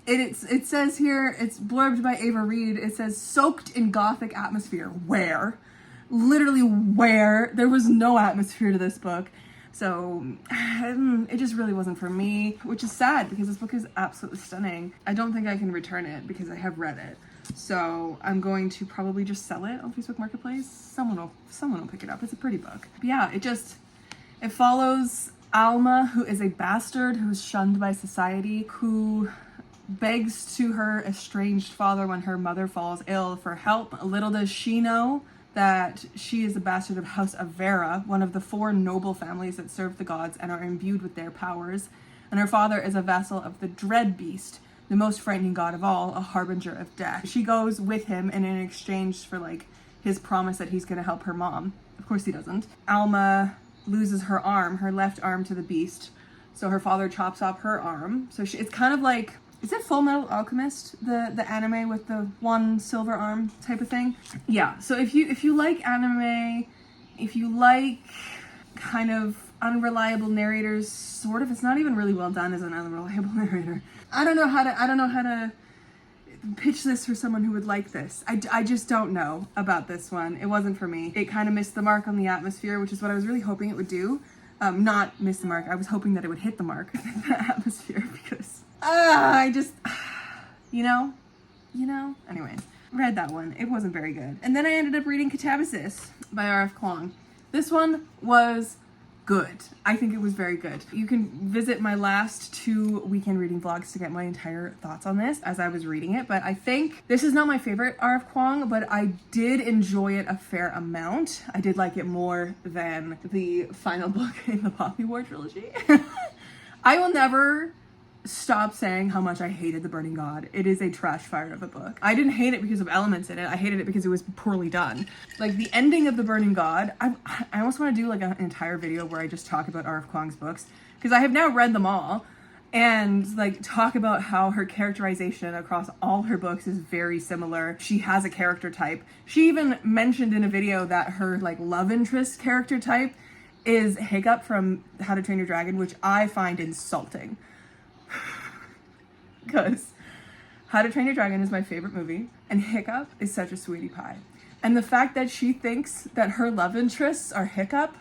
it says here, it's blurbed by Ava Reed. It says soaked in gothic atmosphere. Where? Literally where? There was no atmosphere to this book. So it just really wasn't for me, which is sad because this book is absolutely stunning. I don't think I can return it because I have read it. So I'm going to probably just sell it on Facebook Marketplace. Someone will pick it up. It's a pretty book. But yeah, it follows Alma, who is a bastard who is shunned by society, who begs to her estranged father when her mother falls ill for help. Little does she know that she is a bastard of House Avera, one of the 4 noble families that serve the gods and are imbued with their powers. And her father is a vassal of the Dread Beast, the most frightening god of all, a harbinger of death. She goes with him in exchange for like his promise that he's gonna help her mom. Of course he doesn't. Alma loses her arm, her left arm, to the beast. So her father chops off her arm. So it's kind of like, is it Full Metal Alchemist, the anime with the one silver arm type of thing? Yeah, so if you like anime, if you like kind of unreliable narrators, sort of, it's not even really well done as an unreliable narrator. I don't know how to pitch this for someone who would like this. I just don't know about this one. It wasn't for me. It kind of missed the mark on the atmosphere, which is what I was really hoping it would do. Not miss the mark. I was hoping that it would hit the mark, the atmosphere, because I just, you know, anyways, read that one. It wasn't very good. And then I ended up reading Catabasis by R.F. Kuang. This one was good. I think it was very good. You can visit my last 2 weekend reading vlogs to get my entire thoughts on this as I was reading it, but I think this is not my favorite R.F. Kuang, but I did enjoy it a fair amount. I did like it more than the final book in the Poppy War trilogy. I will never stop saying how much I hated The Burning God. It is a trash fire of a book. I didn't hate it because of elements in it. I hated it because it was poorly done. Like the ending of The Burning God, I almost want to do like an entire video where I just talk about R.F. Kuang's books, because I have now read them all, and like talk about how her characterization across all her books is very similar. She has a character type. She even mentioned in a video that her like love interest character type is Hiccup from How to Train Your Dragon, which I find insulting. Because How to Train Your Dragon is my favorite movie, and Hiccup is such a sweetie pie. And the fact that she thinks that her love interests are Hiccup,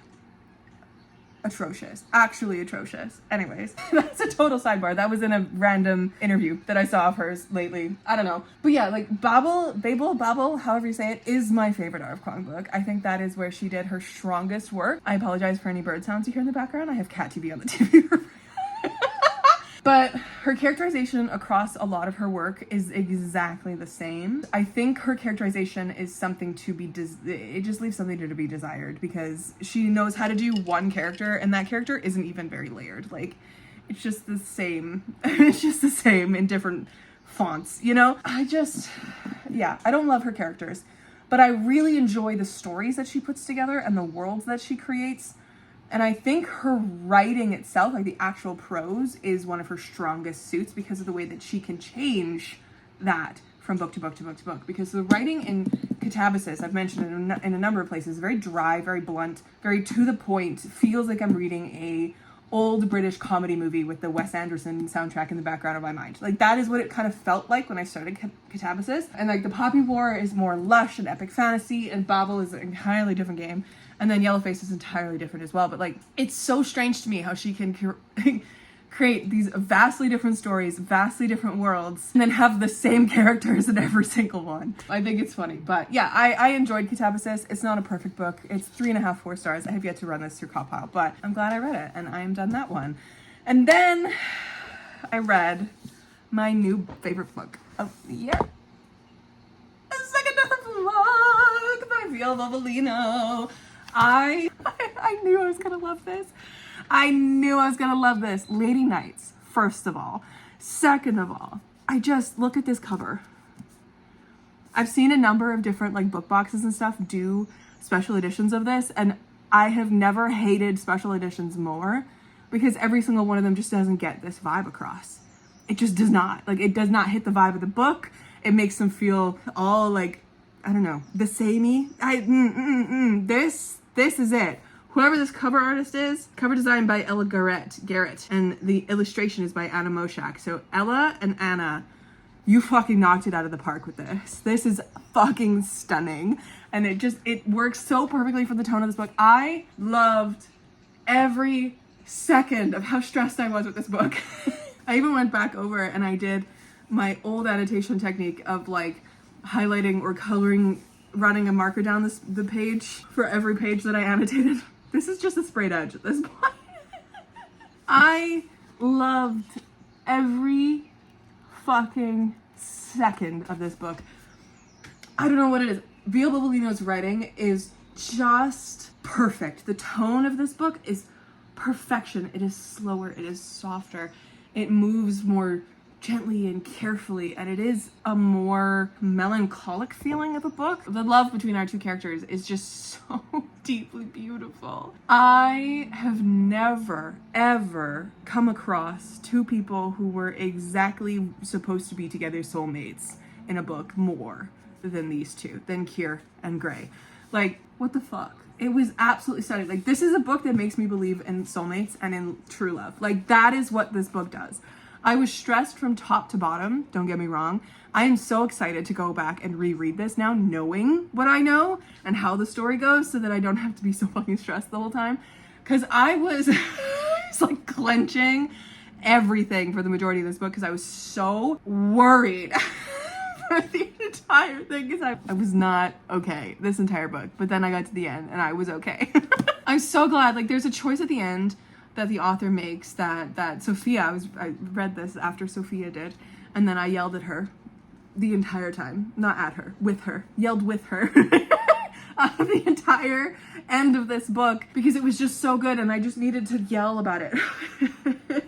atrocious. Actually atrocious. Anyways, that's a total sidebar. That was in a random interview that I saw of hers lately. I don't know. But yeah, like Babel, however you say it, is my favorite R.F. Kuang book. I think that is where she did her strongest work. I apologize for any bird sounds you hear in the background. I have cat TV on the TV. But her characterization across a lot of her work is exactly the same. I think her characterization is something to be, it just leaves something to be desired, because she knows how to do one character, and that character isn't even very layered. Like, it's just the same. It's just the same in different fonts, you know? I don't love her characters, but I really enjoy the stories that she puts together and the worlds that she creates. And I think her writing itself, like the actual prose, is one of her strongest suits because of the way that she can change that from book to book to book to book. Because the writing in Catabasis, I've mentioned in a number of places, very dry, very blunt, very to the point, feels like I'm reading a old British comedy movie with the Wes Anderson soundtrack in the background of my mind. Like, that is what it kind of felt like when I started Catabasis. And like the Poppy War is more lush and epic fantasy, and Babel is an entirely different game. And then Yellowface is entirely different as well. But like, it's so strange to me how she can create these vastly different stories, vastly different worlds, and then have the same characters in every single one. I think it's funny. But yeah, I enjoyed Catabasis. It's not a perfect book. It's 3.5, 4 stars. I have yet to run this through Copile, but I'm glad I read it, and I am done that one. And then I read my new favorite book of the year. The Second Death of Luck by Vio Volvolino. I knew I was gonna love this. I knew I was gonna love this. Lady Knights, first of all. Second of all, I just look at this cover. I've seen a number of different like book boxes and stuff do special editions of this, and I have never hated special editions more, because every single one of them just doesn't get this vibe across. It just does not. Like, it does not hit the vibe of the book. It makes them feel all like, I don't know, the samey. This is it. Whoever this cover artist is, cover design by Ella Garrett, and the illustration is by Anna Moshak. So Ella and Anna, you fucking knocked it out of the park with this. This is fucking stunning. And it works so perfectly for the tone of this book. I loved every second of how stressed I was with this book. I even went back over and I did my old annotation technique of like highlighting or coloring, running a marker down the page for every page that I annotated. This is just a sprayed edge at this point. I loved every fucking second of this book. I don't know what it is. Vio Bobolino's writing is just perfect. The tone of this book is perfection. It is slower, it is softer, it moves more gently and carefully, and it is a more melancholic feeling of a book. The love between our two characters is just so deeply beautiful. I have never, ever come across two people who were exactly supposed to be together soulmates in a book more than these two, than Kier and Gray. Like, what the fuck? It was absolutely stunning. Like, this is a book that makes me believe in soulmates and in true love. Like, that is what this book does. I was stressed from top to bottom, don't get me wrong. I am so excited to go back and reread this now, knowing what I know and how the story goes, so that I don't have to be so fucking stressed the whole time. Because I was just like clenching everything for the majority of this book because I was so worried for the entire thing, because I was not okay this entire book. But then I got to the end and I was okay. I'm so glad. Like, there's a choice at the end that the author makes that Sophia, I read this after Sophia did, and then I yelled at her the entire time. Not at her, with her. Yelled with her. The entire end of this book, because it was just so good and I just needed to yell about it.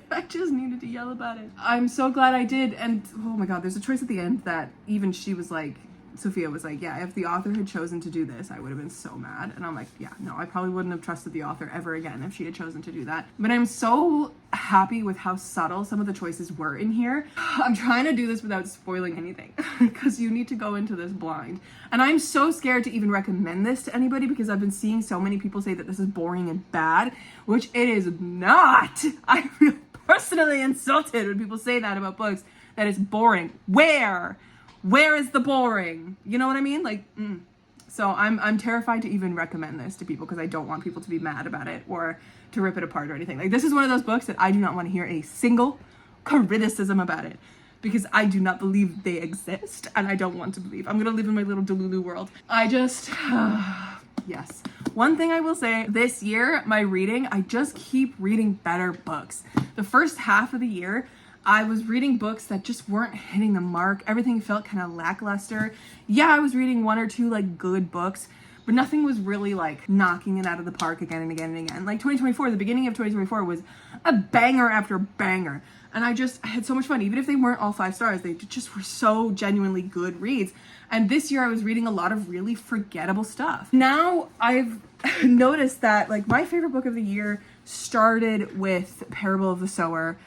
I just needed to yell about it. I'm so glad I did. And oh my god, there's a choice at the end that even she was like, Sophia was like, yeah, if the author had chosen to do this, I would have been so mad. And I'm like, yeah, no, I probably wouldn't have trusted the author ever again if she had chosen to do that. But I'm so happy with how subtle some of the choices were in here. I'm trying to do this without spoiling anything, because you need to go into this blind. And I'm so scared to even recommend this to anybody, because I've been seeing so many people say that this is boring and bad, which it is not. I feel personally insulted when people say that about books, that it's boring. Where is the boring? You know what I mean? Like, So I'm terrified to even recommend this to people, because I don't want people to be mad about it or to rip it apart or anything. Like, this is one of those books that I do not want to hear a single criticism about it, because I do not believe they exist, and I don't want to believe. I'm gonna live in my little Delulu world. I just, yes. One thing I will say, this year, my reading, I just keep reading better books. The first half of the year, I was reading books that just weren't hitting the mark. Everything felt kind of lackluster. Yeah, I was reading one or two like good books, but nothing was really like knocking it out of the park again and again and again. Like 2024, the beginning of 2024 was a banger after banger. And I had so much fun. Even if they weren't all 5 stars, they just were so genuinely good reads. And this year I was reading a lot of really forgettable stuff. Now I've noticed that like my favorite book of the year started with Parable of the Sower,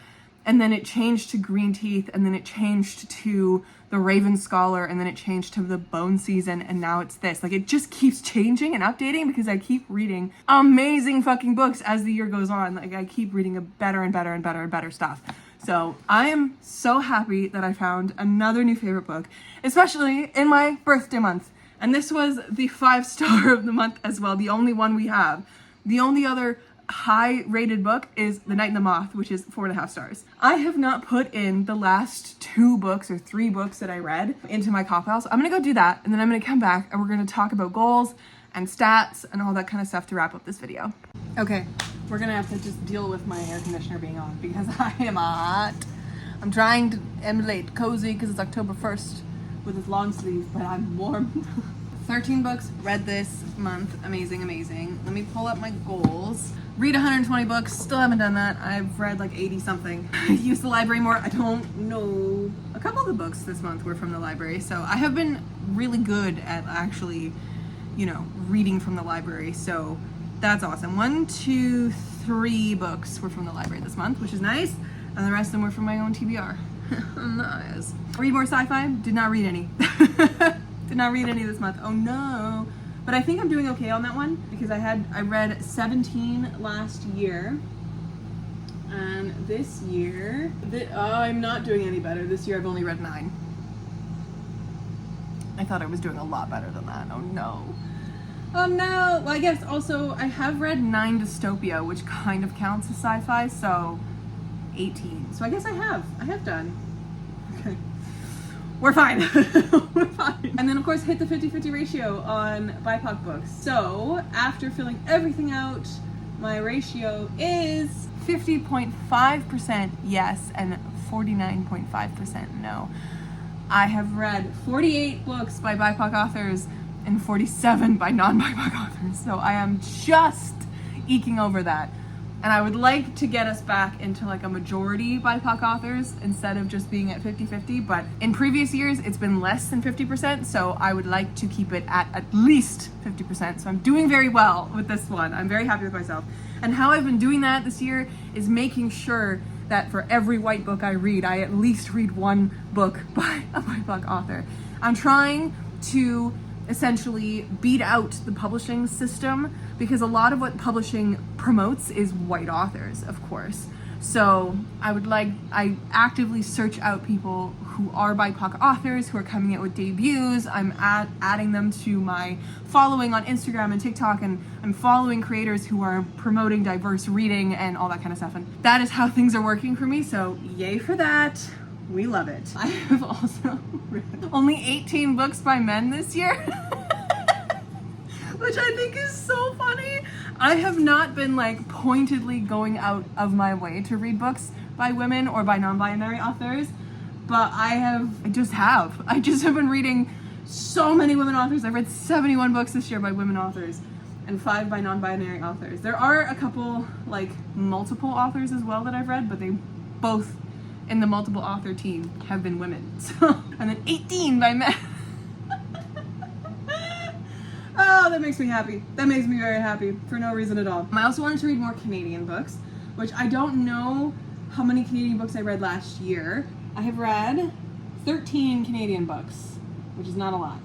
and then it changed to Green Teeth, and then it changed to The Raven Scholar, and then it changed to The Bone Season, and now it's this. Like, it just keeps changing and updating, because I keep reading amazing fucking books as the year goes on. Like, I keep reading a better and better and better and better stuff. So I am so happy that I found another new favorite book, especially in my birthday month. And this was the 5-star of the month as well, the only one we have. The only other high-rated book is The Night and the Moth, which is 4.5 stars. I have not put in the last 2 books or 3 books that I read into my cop pile, so I'm gonna go do that, and then I'm gonna come back and we're gonna talk about goals and stats and all that kind of stuff to wrap up this video. Okay, we're gonna have to just deal with my air conditioner being on, because I am hot. I'm trying to emulate cozy because it's October 1st with this long sleeve, but I'm warm. 13 books read this month. Amazing, amazing. Let me pull up my goals. Read 120 books. Still haven't done that. I've read like 80 something. Use the library more. I don't know. A couple of the books this month were from the library, so I have been really good at actually, reading from the library. So that's awesome. 1, 2, 3 books were from the library this month, which is nice. And the rest of them were from my own TBR. Nice. Read more sci-fi. Did not read any. Did not read any this month. Oh no. But I think I'm doing okay on that one, because I read 17 last year. And this year, I'm not doing any better. This year I've only read 9. I thought I was doing a lot better than that. Oh no. Oh no. Well, I guess also I have read 9 dystopia, which kind of counts as sci-fi, so 18. So I guess I have done. Okay. We're fine. We're fine. And then of course hit the 50-50 ratio on BIPOC books. So after filling everything out, my ratio is 50.5% yes and 49.5% no. I have read 48 books by BIPOC authors and 47 by non-BIPOC authors, so I am just eking over that. And I would like to get us back into like a majority BIPOC authors instead of just being at 50-50, but in previous years it's been less than 50%, so I would like to keep it at least 50%. So I'm doing very well with this one. I'm very happy with myself. And how I've been doing that this year is making sure that for every white book I read, I at least read one book by a BIPOC author. I'm trying to essentially beat out the publishing system because a lot of what publishing promotes is white authors, of course. So I actively search out people who are BIPOC authors who are coming out with debuts. I'm adding them to my following on Instagram and TikTok, and I'm following creators who are promoting diverse reading and all that kind of stuff. And that is how things are working for me, so yay for that. We love it. I have also read only 18 books by men this year, which I think is so funny. I have not been like pointedly going out of my way to read books by women or by non-binary authors, but I just have been reading so many women authors. I've read 71 books this year by women authors and 5 by non-binary authors. There are a couple like multiple authors as well that I've read, but they both in the multiple author team have been women. So, and then 18 by men. Oh, that makes me happy. That makes me very happy for no reason at all. I also wanted to read more Canadian books, which I don't know how many Canadian books I read last year. I have read 13 Canadian books, which is not a lot.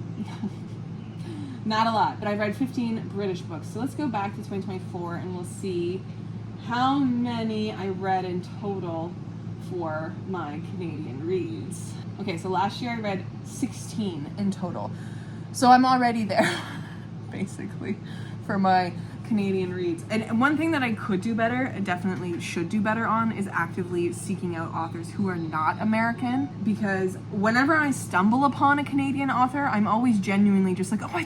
Not a lot, but I've read 15 British books. So let's go back to 2024 and we'll see how many I read in total for my Canadian reads. Okay, so last year I read 16 in total. So I'm already there, basically, for my Canadian reads. And one thing that I could do better, and definitely should do better on, is actively seeking out authors who are not American, because whenever I stumble upon a Canadian author, I'm always genuinely just like, oh, I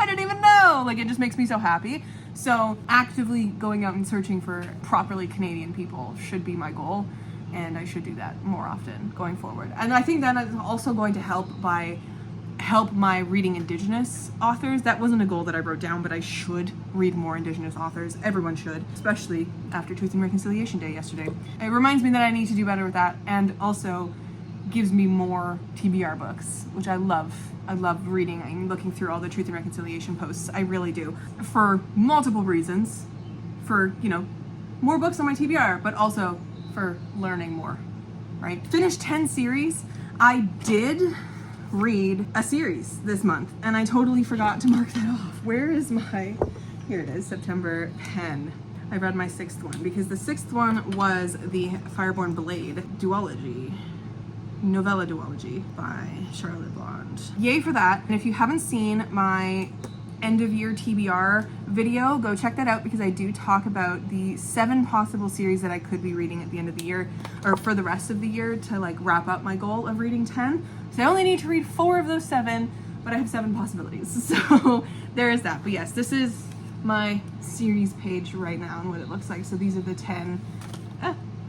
didn't even know! Like, it just makes me so happy. So actively going out and searching for properly Canadian people should be my goal, and I should do that more often going forward. And I think that is also going to help my reading Indigenous authors. That wasn't a goal that I wrote down, but I should read more Indigenous authors. Everyone should, especially after Truth and Reconciliation Day yesterday. It reminds me that I need to do better with that, and also gives me more TBR books, which I love. I love reading and looking through all the Truth and Reconciliation posts. I really do. For multiple reasons. For, more books on my TBR, but also for learning more, right? Finished 10 series. I did read a series this month, and I totally forgot to mark that off. Where is here it is, September 10. I read my 6th one, because the 6th one was the Fireborn Blade novella duology by Charlotte Blonde. Yay for that. And if you haven't seen my end of year TBR video, go check that out, because I do talk about the 7 possible series that I could be reading at the end of the year, or for the rest of the year, to like wrap up my goal of reading 10. So I only need to read 4 of those 7, but I have 7 possibilities. So there is that. But yes, this is my series page right now and what it looks like. So these are the 10.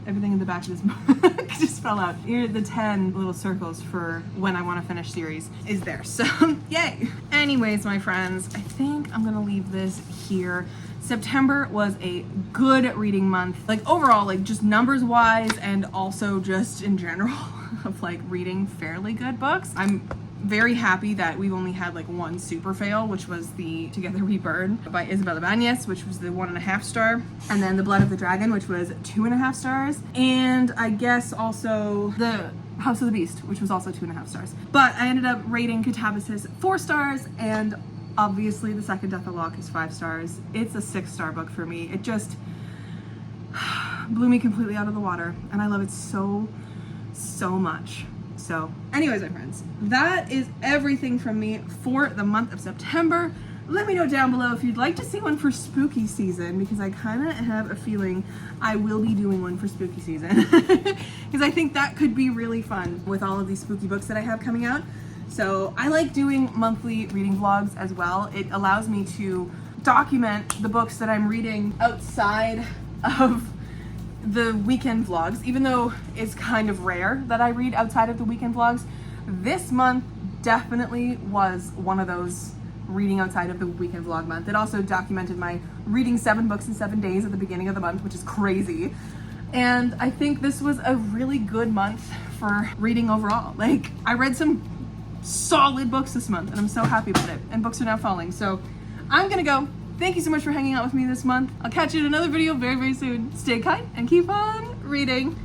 Everything in the back of this book just fell out. Here are the 10 little circles for when I want to finish series is there. So yay. Anyways, my friends, I think I'm gonna leave this here. September was a good reading month. Like overall, like just numbers wise and also just in general of like reading fairly good books. I'm very happy that we've only had like one super fail, which was the Together We Burn by Isabella Bañez, which was the 1.5 star, and then The Blood of the Dragon, which was 2.5 stars, and I guess also The House of the Beast, which was also 2.5 stars. But I ended up rating Catabasis 4 stars, and obviously The Second Death of Locke is 5 stars. It's a 6-star book for me. It just blew me completely out of the water, and I love it so much. So anyways, my friends, that is everything from me for the month of September. Let me know down below if you'd like to see one for spooky season, because I kind of have a feeling I will be doing one for spooky season, because I think that could be really fun with all of these spooky books that I have coming out. So I like doing monthly reading vlogs as well. It allows me to document the books that I'm reading outside of the weekend vlogs, even though it's kind of rare that I read outside of the weekend vlogs. This month definitely was one of those reading outside of the weekend vlog month. It also documented my reading 7 books in 7 days at the beginning of the month, which is crazy. And I think this was a really good month for reading overall. Like, I read some solid books this month and I'm so happy about it. And books are now falling. So I'm gonna go. Thank you so much for hanging out with me this month. I'll catch you in another video very, very soon. Stay kind and keep on reading.